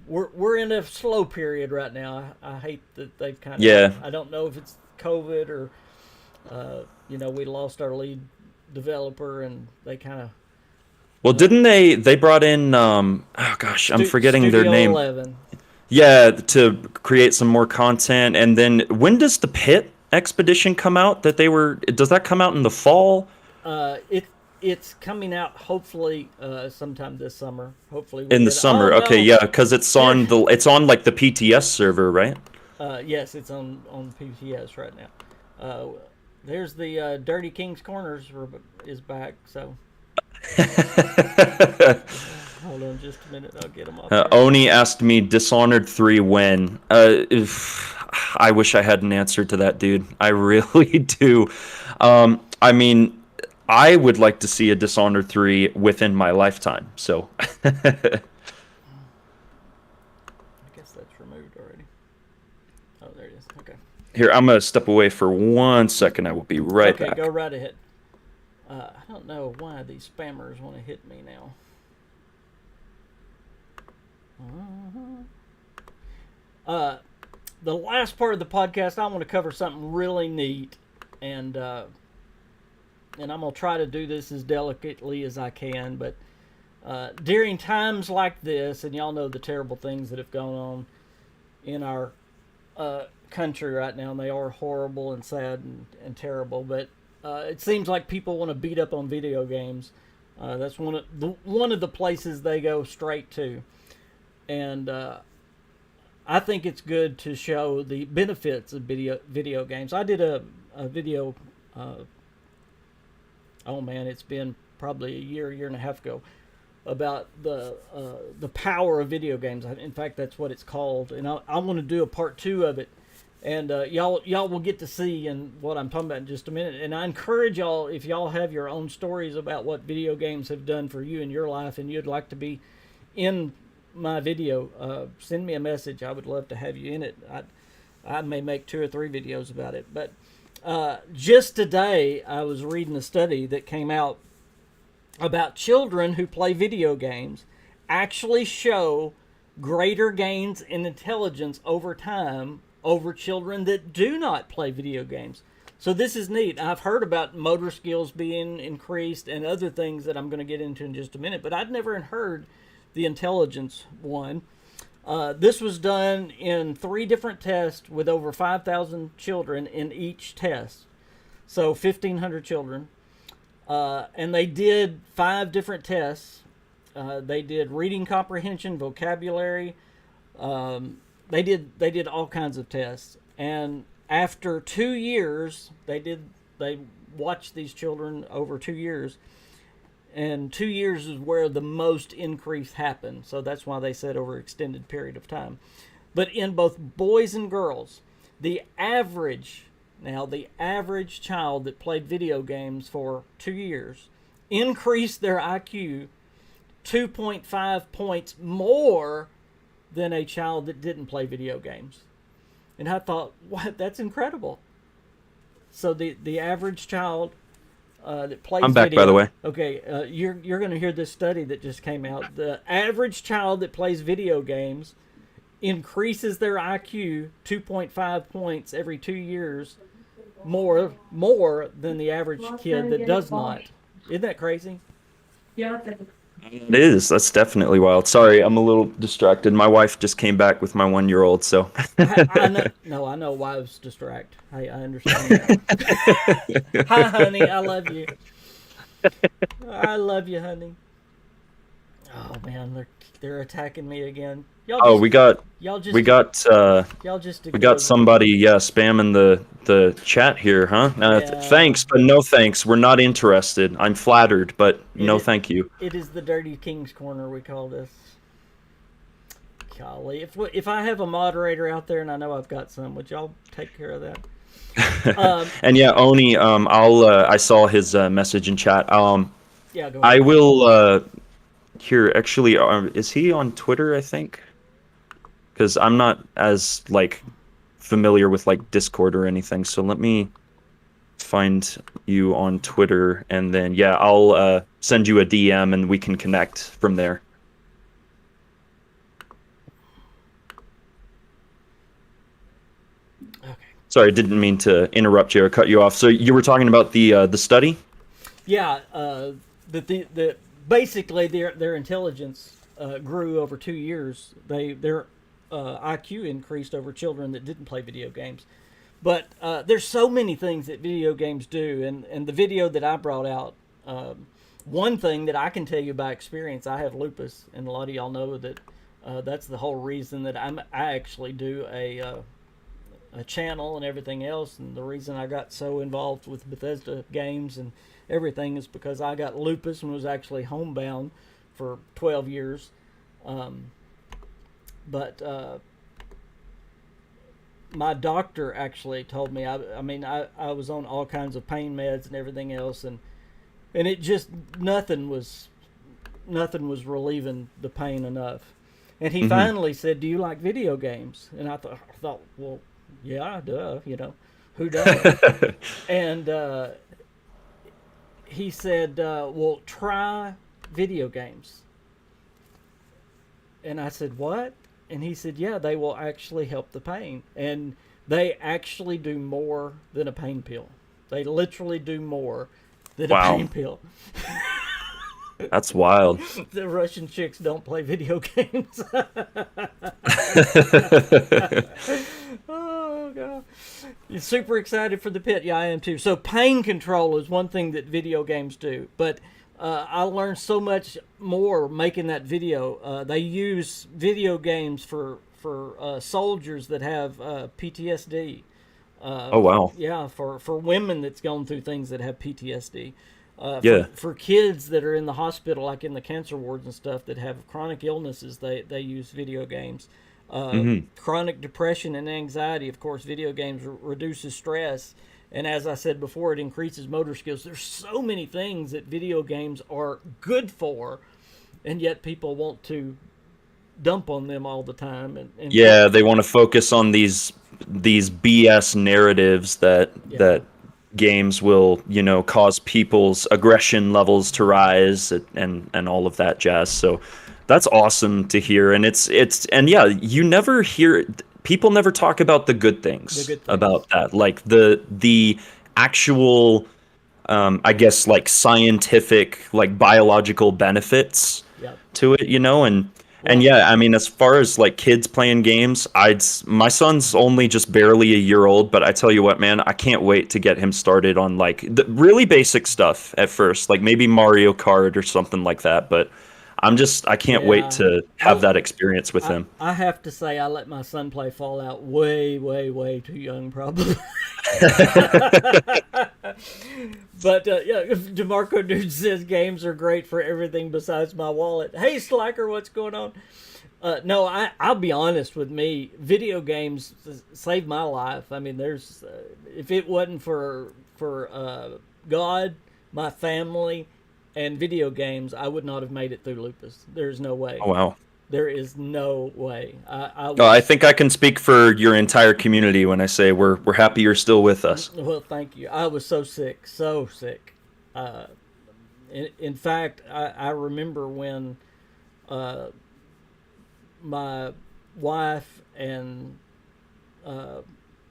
we're in a slow period right now. I hate that they've kind of I don't know if it's COVID or we lost our lead developer and they kind of. Well, didn't they brought in, I'm forgetting Studio their name. 11. Yeah, to create some more content. And then when does the Pit Expedition come out? Does that come out in the fall? It's coming out hopefully sometime this summer. Hopefully in the summer. Oh, okay, no. Yeah, because it's on like the PTS server, right? Yes, it's on PTS right now. There's the Dirty King's Corners is back, so. Hold on just a minute, I'll get them off. Oni asked me Dishonored 3 when. I wish I had an answer to that, dude. I really do. I mean, I would like to see a Dishonored 3 within my lifetime, so. I guess that's removed already. Oh, there it is. Okay. Here, I'm going to step away for 1 second. I will be right back. Okay, go right ahead. I don't know why these spammers want to hit me now. The last part of the podcast, I want to cover something really neat, and I'm gonna try to do this as delicately as I can. But during times like this, and y'all know the terrible things that have gone on in our country right now, and they are horrible and sad and terrible. But it seems like people want to beat up on video games. That's one of the places they go straight to, and I think it's good to show the benefits of video games. I did a video. It's been probably a year and a half ago, about the power of video games. In fact, that's what it's called, and I want to do a part 2 of it. And y'all will get to see in what I'm talking about in just a minute. And I encourage y'all, if y'all have your own stories about what video games have done for you in your life, and you'd like to be in my video, send me a message. I would love to have you in it. I may make 2 or 3 videos about it. But just today, I was reading a study that came out about children who play video games actually show greater gains in intelligence over time over children that do not play video games. So this is neat. I've heard about motor skills being increased and other things that I'm going to get into in just a minute, but I'd never heard the intelligence one. This was done in 3 different tests with over 5,000 children in each test. So 1,500 children. And they did 5 different tests. They did reading comprehension, vocabulary. They did all kinds of tests. And after 2 years, they watched these children over 2 years. And 2 years is where the most increase happened. So that's why they said over an extended period of time. But in both boys and girls, the average child that played video games for 2 years increased their IQ 2.5 points more than a child that didn't play video games. And I thought, what? That's incredible. So the average child that plays I'm back, video, by the way. Okay, you're going to hear this study that just came out. The average child that plays video games increases their IQ 2.5 points every 2 years more than the average kid that does not. Isn't that crazy? Yeah. It is. That's definitely wild. Sorry, I'm a little distracted. My wife just came back with my 1-year-old, so. I know wives distract. I understand that. Hi, honey. I love you. I love you, honey. Oh man, they're attacking me again. We got ignore somebody spamming the chat here, huh? Yeah. Thanks, but no thanks. We're not interested. I'm flattered, but no thank you. It is the Dirty King's Corner, we call this. Golly, if I have a moderator out there, and I know I've got some, would y'all take care of that? And yeah, Oni, I saw his message in chat. Yeah, go ahead. I will here actually. Is he on Twitter? I think. Because I'm not as familiar with Discord or anything, so let me find you on Twitter, and then I'll send you a DM and we can connect from there. Okay. Sorry, didn't mean to interrupt you or cut you off. So you were talking about the study? Yeah, that basically their intelligence grew over 2 years. Their IQ increased over children that didn't play video games. But there's so many things that video games do, and the video that I brought out, one thing that I can tell you by experience, I have lupus, and a lot of y'all know that that's the whole reason that I actually do a channel and everything else, and the reason I got so involved with Bethesda games and everything is because I got lupus and was actually homebound for 12 years. But my doctor actually told me, I was on all kinds of pain meds and everything else, and it just nothing was relieving the pain enough. And he finally said, "Do you like video games?" And I thought, well, yeah, duh, who doesn't? And he said, well, try video games. And I said, what? And he said, yeah, they will actually help the pain. And they actually do more than a pain pill. They literally do more than a pain pill. That's wild. The Russian chicks don't play video games. Oh, God. You're super excited for the pit. Yeah, I am too. So pain control is one thing that video games do. But I learned so much more making that video. They use video games for soldiers that have PTSD. Oh, wow. Yeah, for women that's gone through things that have PTSD. Yeah. For kids that are in the hospital, like in the cancer wards and stuff, that have chronic illnesses, they use video games. Chronic depression and anxiety. Of course, video games reduces stress. And as I said before, it increases motor skills. There's so many things that video games are good for, and yet people want to dump on them all the time. And Yeah, they want to focus on these BS narratives that games will, cause people's aggression levels to rise and all of that jazz. So that's awesome to hear. And and yeah, you never hear people never talk about the good things, about that. Like the actual I guess like scientific, like biological benefits to it, and yeah, I mean, as far as like kids playing games, my son's only just barely a year old, but I tell you what, man, I can't wait to get him started on like the really basic stuff at first, like maybe Mario Kart or something like that. But I can't wait to have that experience with him. I have to say, I let my son play Fallout way, way, way too young, probably. But yeah, DeMarco Dude says games are great for everything besides my wallet. Hey, Slacker, what's going on? No, I'll be honest with me. Video games saved my life. I mean, there's if it wasn't for God, my family, and video games, I would not have made it through lupus. There's no way. Oh wow. There is no way. I think I can speak for your entire community when I say we're happy you're still with us. Well, thank you. I was so sick, so sick. In fact, I remember when my wife and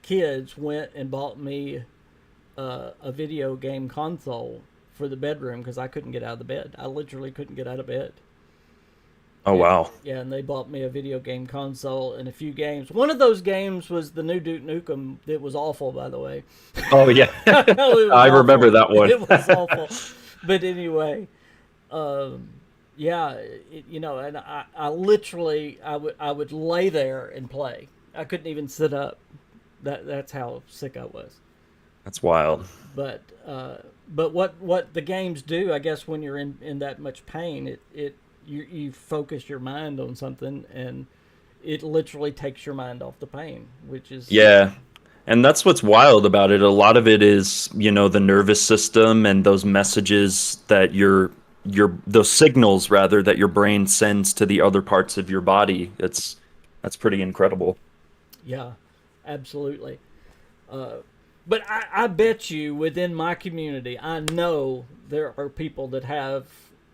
kids went and bought me a video game console for the bedroom because I couldn't get out of the bed. I literally couldn't get out of bed. Oh, wow. Yeah, and they bought me a video game console and a few games. One of those games was the new Duke Nukem. It was awful, by the way. Oh, yeah. I remember that one. It was awful. But anyway, yeah, and I literally, I would lay there and play. I couldn't even sit up. That's how sick I was. That's wild. But what the games do, I guess, when you're in that much pain, you focus your mind on something, and it literally takes your mind off the pain, which is... Yeah, and that's what's wild about it. A lot of it is, the nervous system and those messages that those signals, rather, that your brain sends to the other parts of your body. That's pretty incredible. Yeah, absolutely. But I bet you within my community, I know there are people that have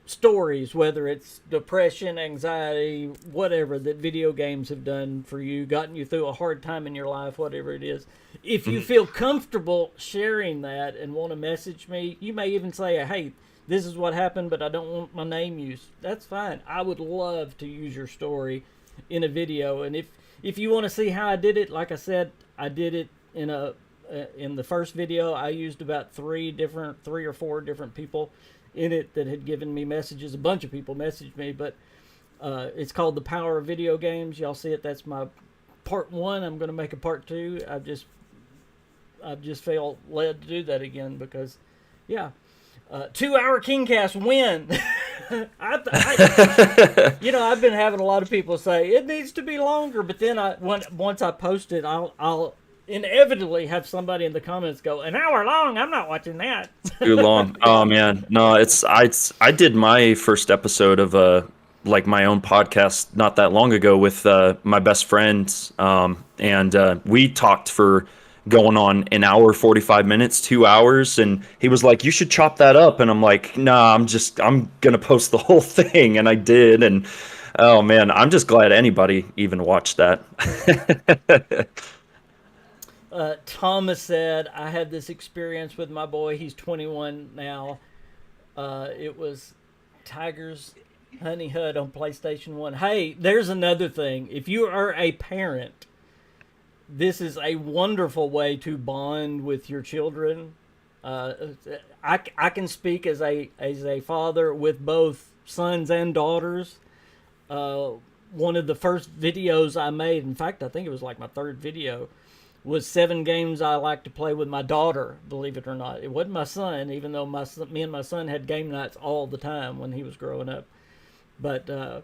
stories, whether it's depression, anxiety, whatever, that video games have done for you, gotten you through a hard time in your life, whatever it is. If you feel comfortable sharing that and want to message me, you may even say, hey, this is what happened, but I don't want my name used. That's fine. I would love to use your story in a video. And if you want to see how I did it, like I said, I did it in the first video. I used about three or four different people in it that had given me messages. A bunch of people messaged me, but it's called The Power of Video Games. Y'all see it. That's my part 1. I'm going to make a part 2. I've just felt led to do that again because, yeah. 2-hour KingCast win. I've been having a lot of people say it needs to be longer, but then once I post it, I'll inevitably have somebody in the comments go, an hour long, I'm not watching that. Too long. Oh man, no, I did my first episode of like my own podcast not that long ago with my best friend, and we talked for going on an hour 45 minutes, 2 hours, and he was like, you should chop that up, and I'm like, nah, I'm gonna post the whole thing, and I did. And oh man, I'm just glad anybody even watched that. Thomas said, I had this experience with my boy. He's 21 now. It was Tiger's Honey Hut on PlayStation 1. Hey, there's another thing. If you are a parent, this is a wonderful way to bond with your children. I can speak as a father with both sons and daughters. One of the first videos I made, in fact, I think it was like my third video, was 7 games I like to play with my daughter, believe it or not. It wasn't my son, even though me and my son had game nights all the time when he was growing up. But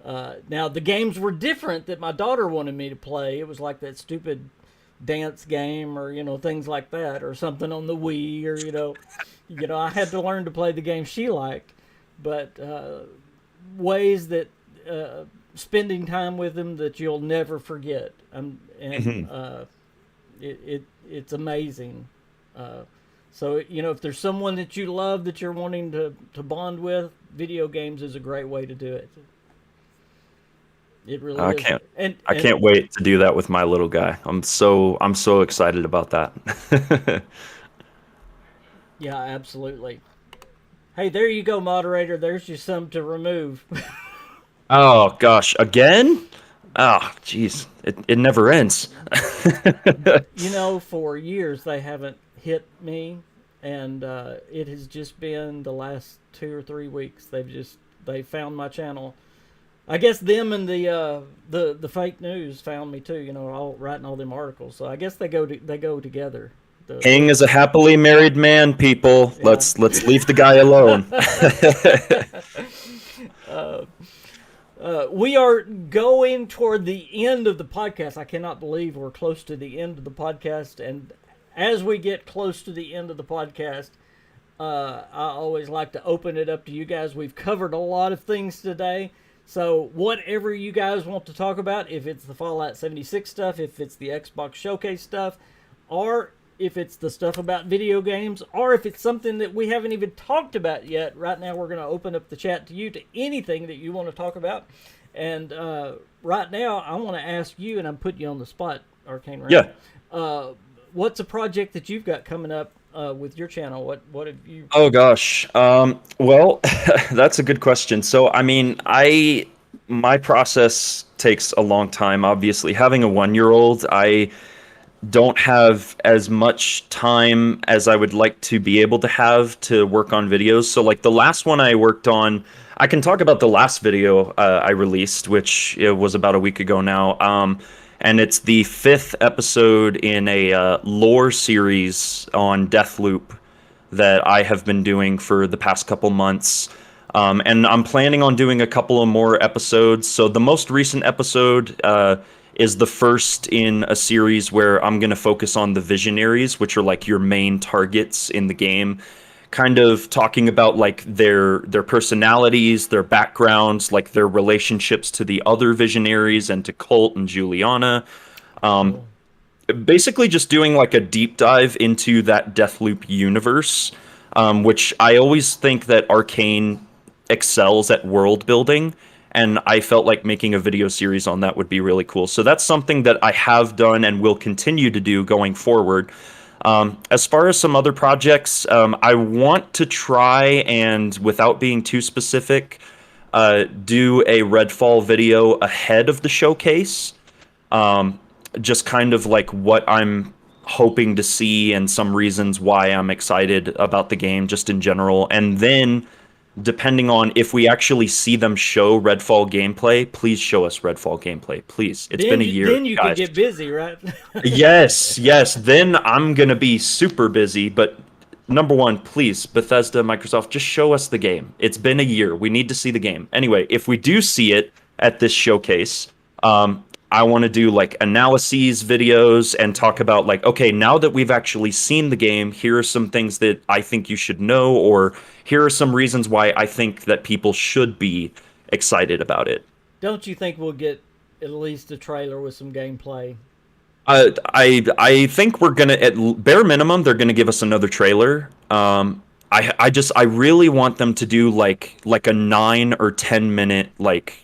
Now the games were different that my daughter wanted me to play. It was like that stupid dance game, or things like that, or something on the Wii, or I had to learn to play the game she liked. But ways that spending time with them that you'll never forget, it's amazing. So if there's someone that you love that you're wanting to bond with, video games is a great way to do it. It really is. I can't wait to do that with my little guy. I'm so excited about that. Yeah, absolutely. Hey, there you go, moderator. There's just some to remove. Oh gosh, again? Oh, jeez, it never ends. For years they haven't hit me, and it has just been the last 2 or 3 weeks. They found my channel. I guess them and the fake news found me too. All writing all them articles. So I guess they go together. King is a happily married man, people. Yeah. Let's leave the guy alone. We are going toward the end of the podcast. I cannot believe we're close to the end of the podcast. And as we get close to the end of the podcast, I always like to open it up to you guys. We've covered a lot of things today. So whatever you guys want to talk about, if it's the Fallout 76 stuff, if it's the Xbox Showcase stuff, or if it's the stuff about video games, or if it's something that we haven't even talked about yet, right now we're going to open up the chat to you, to anything that you want to talk about. And right now I want to ask you, and I'm putting you on the spot, Arcane Rain. Yeah. What's a project that you've got coming up with your channel? What have you... Oh gosh. Well, that's a good question. So, I mean, my process takes a long time. Obviously, having a 1-year-old, I don't have as much time as I would like to be able to have to work on videos. So like the last one I worked on, I can talk about the last video I released, which it was about a week ago now. And it's the 5th episode in a lore series on Deathloop that I have been doing for the past couple months. And I'm planning on doing a couple of more episodes. So the most recent episode is the first in a series where I'm going to focus on the visionaries, which are like your main targets in the game, kind of talking about like their personalities, their backgrounds, like their relationships to the other visionaries and to Colt and Juliana. Basically just doing like a deep dive into that Deathloop universe, which I always think that Arcane excels at world building. And I felt like making a video series on that would be really cool. So that's something that I have done and will continue to do going forward. As far as some other projects, I want to try and, without being too specific, do a Redfall video ahead of the showcase. Just kind of like what I'm hoping to see and some reasons why I'm excited about the game just in general. And then, depending on if we actually see them show Redfall gameplay, please show us Redfall gameplay, please. It's been a year, then you guys. can get busy, right? Yes. Then I'm going to be super busy. But number one, please, Bethesda, Microsoft, just show us the game. It's been a year. We need to see the game. Anyway, if we do see it at this showcase, I want to do like analyses videos and talk about like, okay, now that we've actually seen the game, here are some things that I think you should know, or here are some reasons why I think that people should be excited about it. Don't you think we'll get at least a trailer with some gameplay? I think we're gonna, at bare minimum, they're gonna give us another trailer. I really want them to do like a 9 or 10 minute like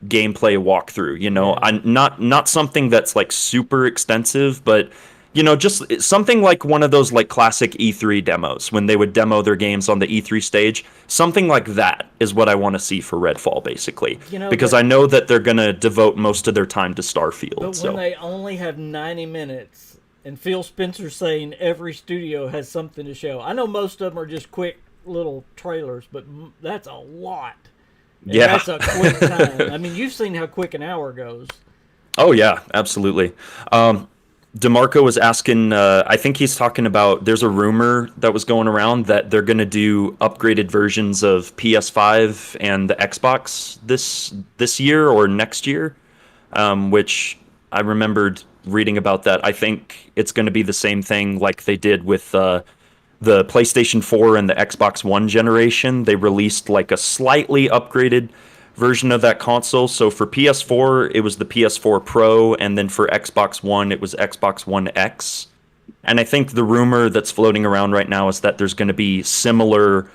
gameplay walkthrough, I'm not something that's like super extensive, but just something like one of those like classic E3 demos when they would demo their games on the E3 stage. Something like that is what I want to see for Redfall, basically, because I know that they're gonna devote most of their time to Starfield. But when they only have 90 minutes, and Phil Spencer saying every studio has something to show, I know most of them are just quick little trailers, but that's a lot. And yeah, that's a quick time. I mean, you've seen how quick an hour goes. Oh yeah, absolutely. DeMarco was asking, I think he's talking about, there's a rumor that was going around that they're going to do upgraded versions of PS5 and the Xbox this year or next year, which I remembered reading about that. I think it's going to be the same thing like they did with the PlayStation 4 and the Xbox One generation. They released like a slightly upgraded version of that console. So for PS4, it was the PS4 Pro, and then for Xbox One, it was Xbox One X. And I think the rumor that's floating around right now is that there's going to be similar,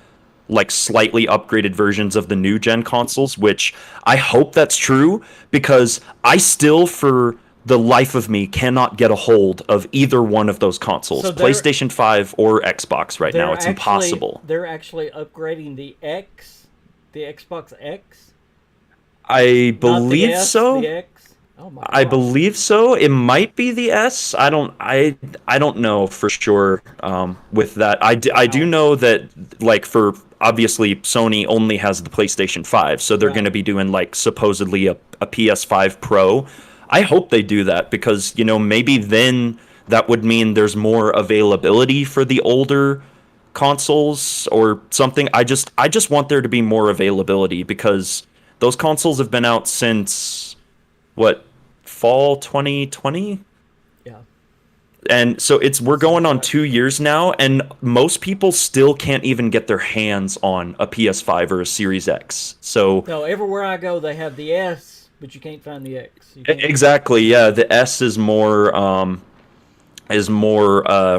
like slightly upgraded versions of the new gen consoles, which I hope that's true because I still, for the life of me, cannot get a hold of either one of those consoles, So PlayStation 5 or Xbox right now. It's impossible. They're actually upgrading the Xbox X. I Not the believe S, so. The X. Oh my I gosh. believe so. It might be the S. I don't know for sure with that. I do know that like for obviously Sony only has the PlayStation 5, so they're Right. going to be doing like supposedly a PS5 Pro. I hope they do that because, you know, maybe then that would mean there's more availability for the older consoles or something. I just want there to be more availability because those consoles have been out since what, fall 2020? Yeah. And so we're going on 2 years now, and most people still can't even get their hands on a PS5 or a Series X. So No, everywhere I go, they have the S, but you can't find the X. You can't. exactly, yeah, the S is more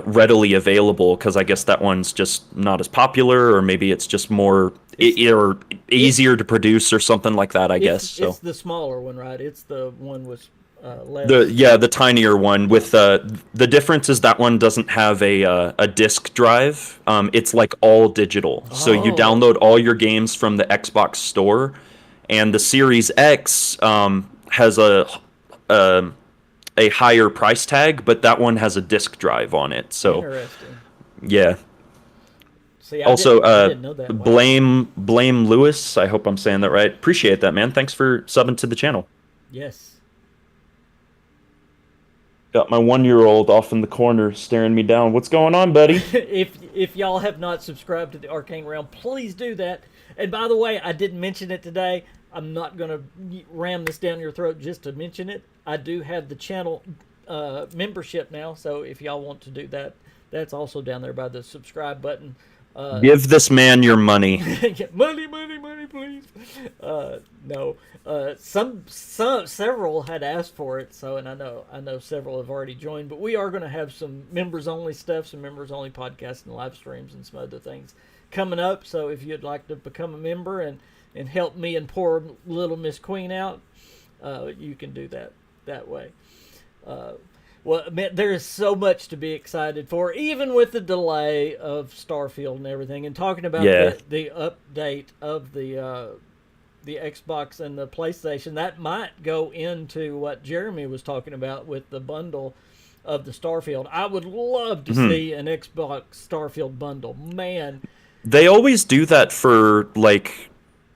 readily available because I guess that one's just not as popular, or maybe it's just more or easier to produce or something like that. I guess so. It's the smaller one, right? It's the one with less. The tinier one with the difference is that one doesn't have a disk drive. It's like all digital, so you Oh. download all your games from the Xbox store, and the Series X has a higher price tag, but that one has a disk drive on it. So Interesting. yeah. See, Also, I didn't know that. Wow. blame Lewis. I hope I'm saying that right. Appreciate that, man. Thanks for subbing to the channel. Yes. Got my 1-year-old off in the corner staring me down. What's going on, buddy? If y'all have not subscribed to the Arcane Realm, please do that. And by the way, I didn't mention it today. I'm not going to ram this down your throat just to mention it. I do have the channel membership now, so if y'all want to do that, that's also down there by the subscribe button. Give this man your money. money, please. No, several had asked for it. So, and I know several have already joined. But we are going to have some members only stuff, some members only podcasts and live streams, and some other things coming up. So, if you'd like to become a member and help me and poor little Miss Queen out, you can do that way. Well, man, there is so much to be excited for, even with the delay of Starfield and everything. And talking about the update of the Xbox and the PlayStation, that might go into what Jeremy was talking about with the bundle of the Starfield. I would love to see an Xbox Starfield bundle. Man, They always do that for like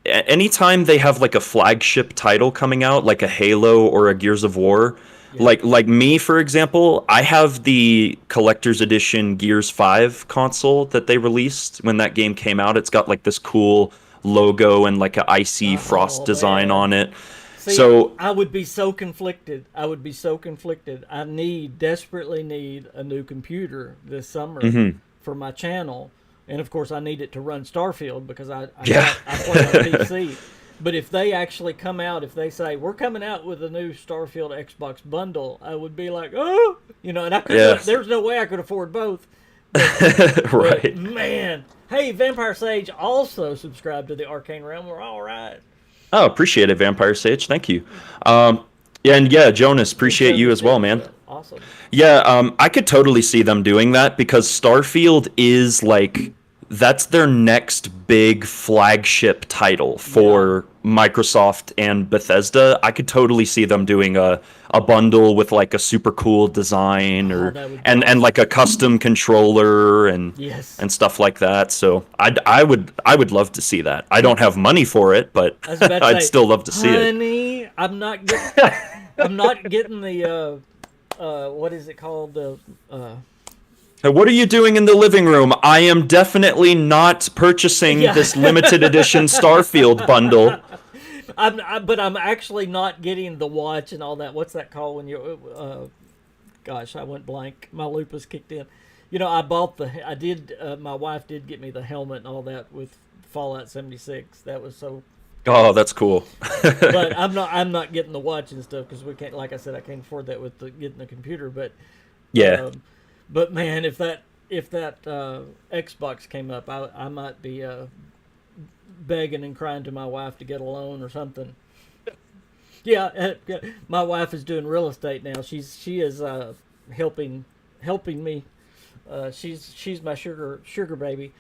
anytime they have like a flagship title coming out, like a Halo or a Gears of War. Yeah. Like me, for example, I have the collector's edition Gears 5 console that they released when that game came out. It's got like this cool logo and like a icy frost design on it. See, So I would be so conflicted. I desperately need a new computer this summer for my channel. And of course I need it to run Starfield because I play on PC. But if they actually come out, if they say, we're coming out with a new Starfield Xbox bundle, I would be like, oh, and I could there's no way I could afford both. But, right. but, man. Hey, Vampire Sage also subscribed to the Arcane Realm. We're all right. Oh, appreciate it, Vampire Sage. Thank you. And Jonas, appreciate you as well, man. Awesome. Yeah, I could totally see them doing that because Starfield is like that's their next big flagship title for Microsoft and Bethesda. I could totally see them doing a bundle with like a super cool design and like a custom controller and stuff like that. So I would love to see that. I don't have money for it, but I'd still love to see it. Honey, I'm not getting the what is it called? The What are you doing in the living room? I am definitely not purchasing Yeah. this limited edition Starfield bundle. But I'm actually not getting the watch and all that. What's that called when you? Gosh, I went blank. My lupus kicked in. You know, I bought the. I did. My wife did get me the helmet and all that with Fallout 76. That was so. Oh, that's cool. But I'm not getting the watch and stuff because we can't. Like I said, I can't afford that with getting the computer. But Yeah. but man, if that Xbox came up, I might be begging and crying to my wife to get a loan or something. Yeah, my wife is doing real estate now. She is helping me. She's my sugar baby.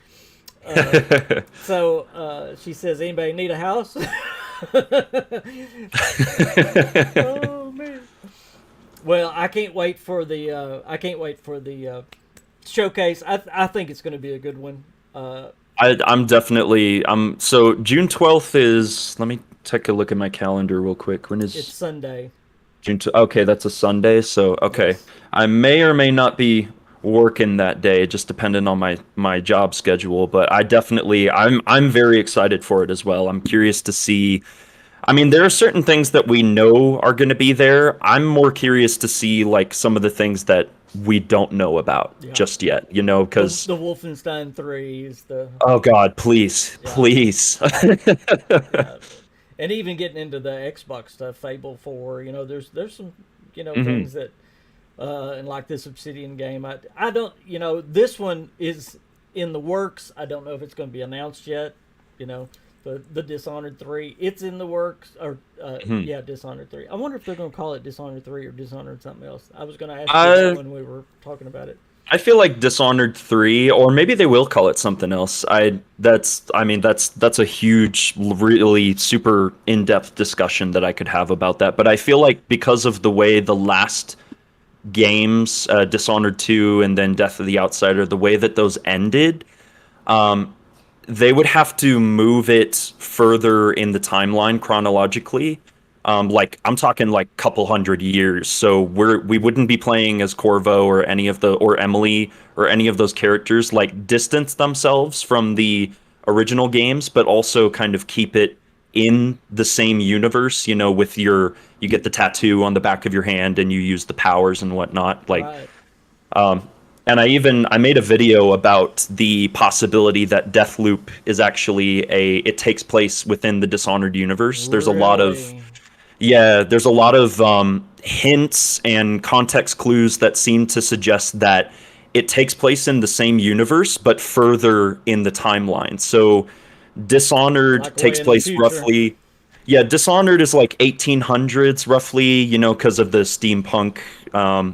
So she says, anybody need a house? Oh man. Well, I can't wait for the showcase. I think it's going to be a good one. I'm definitely so June 12th is, let me take a look at my calendar real quick. When It's is Sunday. Okay, that's a Sunday, so okay. Yes. I may or may not be working that day, just depending on my job schedule, but I'm very excited for it as well. I'm curious to see. I mean, there are certain things that we know are going to be there. I'm more curious to see like some of the things that we don't know about Yeah. just yet, because The Wolfenstein 3s, the oh God, please, yeah, please. yeah. And even getting into the Xbox stuff, Fable 4, there's some, Hmm. things that and like this Obsidian game, I don't, this one is in the works. I don't know if it's going to be announced yet, the Dishonored 3, it's in the works, or yeah, Dishonored 3. I wonder if they're going to call it Dishonored 3 or Dishonored something else. I was going to ask you that I when we were talking about it. I feel like Dishonored 3, or maybe they will call it something else. I mean that's a huge, really super in-depth discussion that I could have about that. But I feel like because of the way the last games, Dishonored 2 and then Death of the Outsider, the way that those ended, they would have to move it further in the timeline chronologically. Like I'm talking like couple hundred years. So we wouldn't be playing as Corvo or any of the or Emily or any of those characters, like distance themselves from the original games, but also kind of keep it in the same universe, with you get the tattoo on the back of your hand and you use the powers and whatnot. Like Right. and I made a video about the possibility that Deathloop is actually it takes place within the Dishonored universe. Really? There's a lot of hints and context clues that seem to suggest that it takes place in the same universe, but further in the timeline. So Dishonored Like way takes in the place future. roughly. Yeah, Dishonored is like 1800s roughly, because of the steampunk,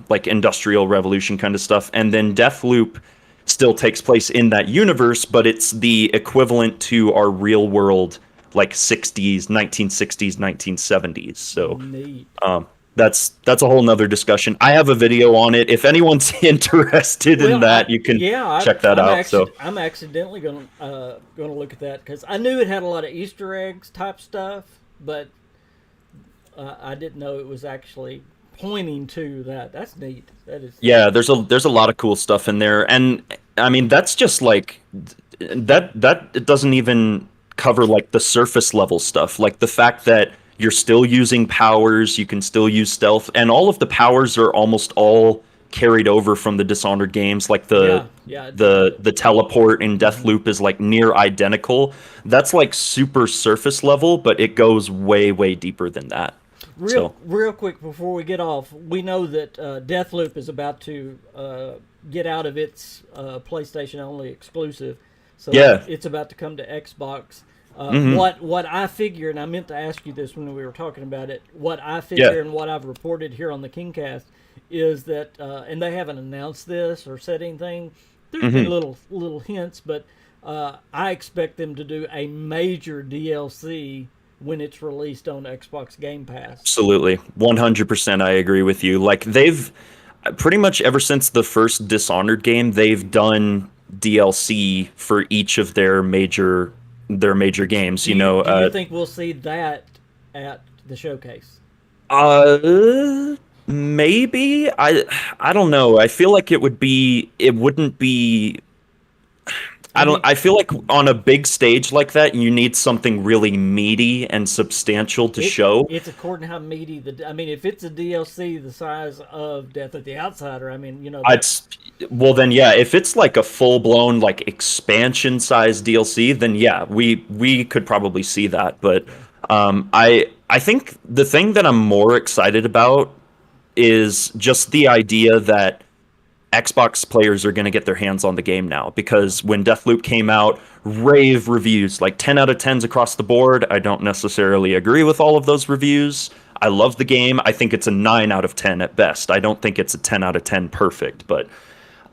like industrial revolution kind of stuff. And then Deathloop still takes place in that universe, but it's the equivalent to our real world, like 60s, 1960s, 1970s. So Neat. that's a whole nother discussion. I have a video on it. If anyone's interested in Well, that, you can yeah, check that out. So I'm accidentally gonna look at that because I knew it had a lot of Easter eggs type stuff, but I didn't know it was actually pointing to that. That's neat. That is. yeah, there's a lot of cool stuff in there, and I mean that's just like that. It doesn't even cover like the surface level stuff, like the fact that you're still using powers, you can still use stealth, and all of the powers are almost all carried over from the Dishonored games. Like Yeah, yeah. the teleport in Deathloop is like near identical. That's like super surface level, but it goes way deeper than that. So Real quick before we get off, we know that Deathloop is about to get out of its PlayStation only exclusive, so yeah. it's about to come to Xbox. Hmm. What I figure, and I meant to ask you this when we were talking about it, what I Yeah. figure and what I've reported here on the Kingcast is that, and they haven't announced this or said anything. There's been Hmm. little hints, but I expect them to do a major DLC when it's released on Xbox Game Pass. Absolutely. 100% I agree with you. Like they've pretty much ever since the first Dishonored game, they've done DLC for each of their major games, Do you think we'll see that at the showcase? uh Maybe I don't know. I feel like it wouldn't be I mean, I feel like on a big stage like that, you need something really meaty and substantial to show. it's according to how meaty the. I mean, if it's a DLC the size of Death of the Outsider, I mean, I'd that. well then yeah, if it's like a full blown like expansion size DLC, then yeah, we could probably see that. But Yeah. I think the thing that I'm more excited about is just the idea that Xbox players are going to get their hands on the game now because when Deathloop came out, rave reviews, like 10 out of 10s across the board. I don't necessarily agree with all of those reviews. I love the game. I think it's a 9 out of 10 at best. I don't think it's a 10 out of 10 perfect, but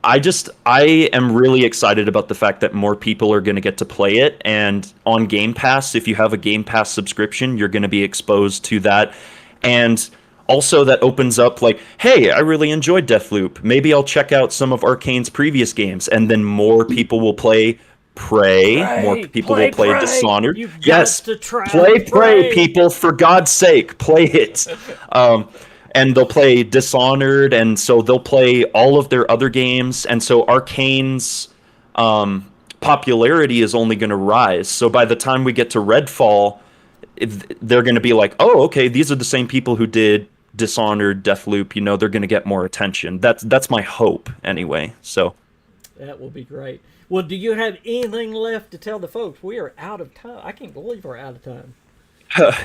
I am really excited about the fact that more people are going to get to play it, and on Game Pass, if you have a Game Pass subscription, you're going to be exposed to that. And also that opens up like, hey, I really enjoyed Deathloop. Maybe I'll check out some of Arcane's previous games, and then more people will play Prey, more people will play Pray. Dishonored. You've got Yes, to try play, Pray. people, for God's sake, play it. Um, and they'll play Dishonored, and so they'll play all of their other games, and so Arcane's popularity is only going to rise. So by the time we get to Redfall, they're going to be like, oh, okay, these are the same people who did Dishonored, Deathloop. You know, they're going to get more attention. That's my hope, anyway. So That will be great. Well, do you have anything left to tell the folks? We are out of time. I can't believe we're out of time.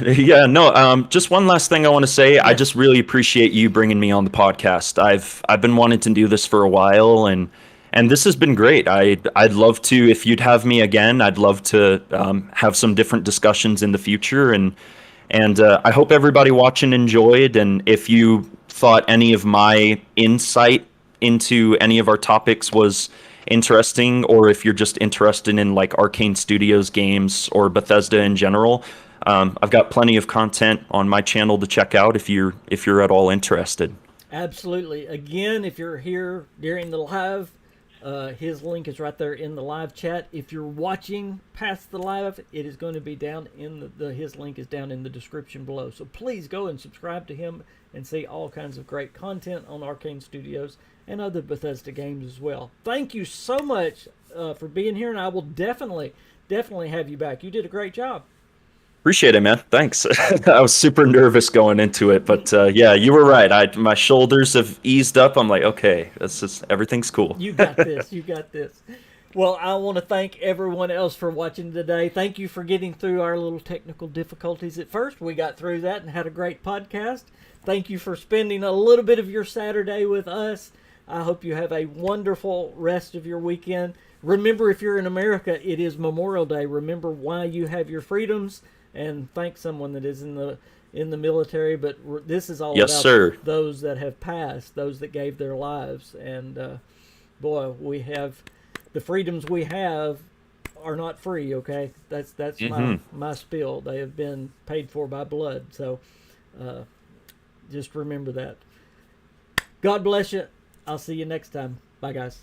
yeah, no. Just one last thing I want to say. I Yeah. just really appreciate you bringing me on the podcast. I've been wanting to do this for a while, and this has been great. I'd love to, if you'd have me again. I'd love to have some different discussions in the future, and I hope everybody watching enjoyed. And if you thought any of my insight into any of our topics was interesting, or if you're just interested in like Arcane Studios games or Bethesda in general, I've got plenty of content on my channel to check out if you're at all interested. Absolutely. Again, if you're here during the live, his link is right there in the live chat. If you're watching past the live, it is going to be down in his link is down in the description below. So please go and subscribe to him and see all kinds of great content on Arcane Studios and other Bethesda games as well. Thank you so much for being here, and I will definitely have you back. You did a great job. Appreciate it, man. Thanks. I was super nervous going into it, but yeah, you were right. My shoulders have eased up. I'm like, okay, this is everything's cool. You got this. You got this. Well, I want to thank everyone else for watching today. Thank you for getting through our little technical difficulties at first. We got through that and had a great podcast. Thank you for spending a little bit of your Saturday with us. I hope you have a wonderful rest of your weekend. Remember, if you're in America, it is Memorial Day. Remember why you have your freedoms, and thank someone that is in the military. But this is all Yes, about sir. those that have passed, those that gave their lives. And boy, we have the freedoms we have are not free. Okay, that's my spiel. They have been paid for by blood. So just remember that. God bless you. I'll see you next time. Bye, guys.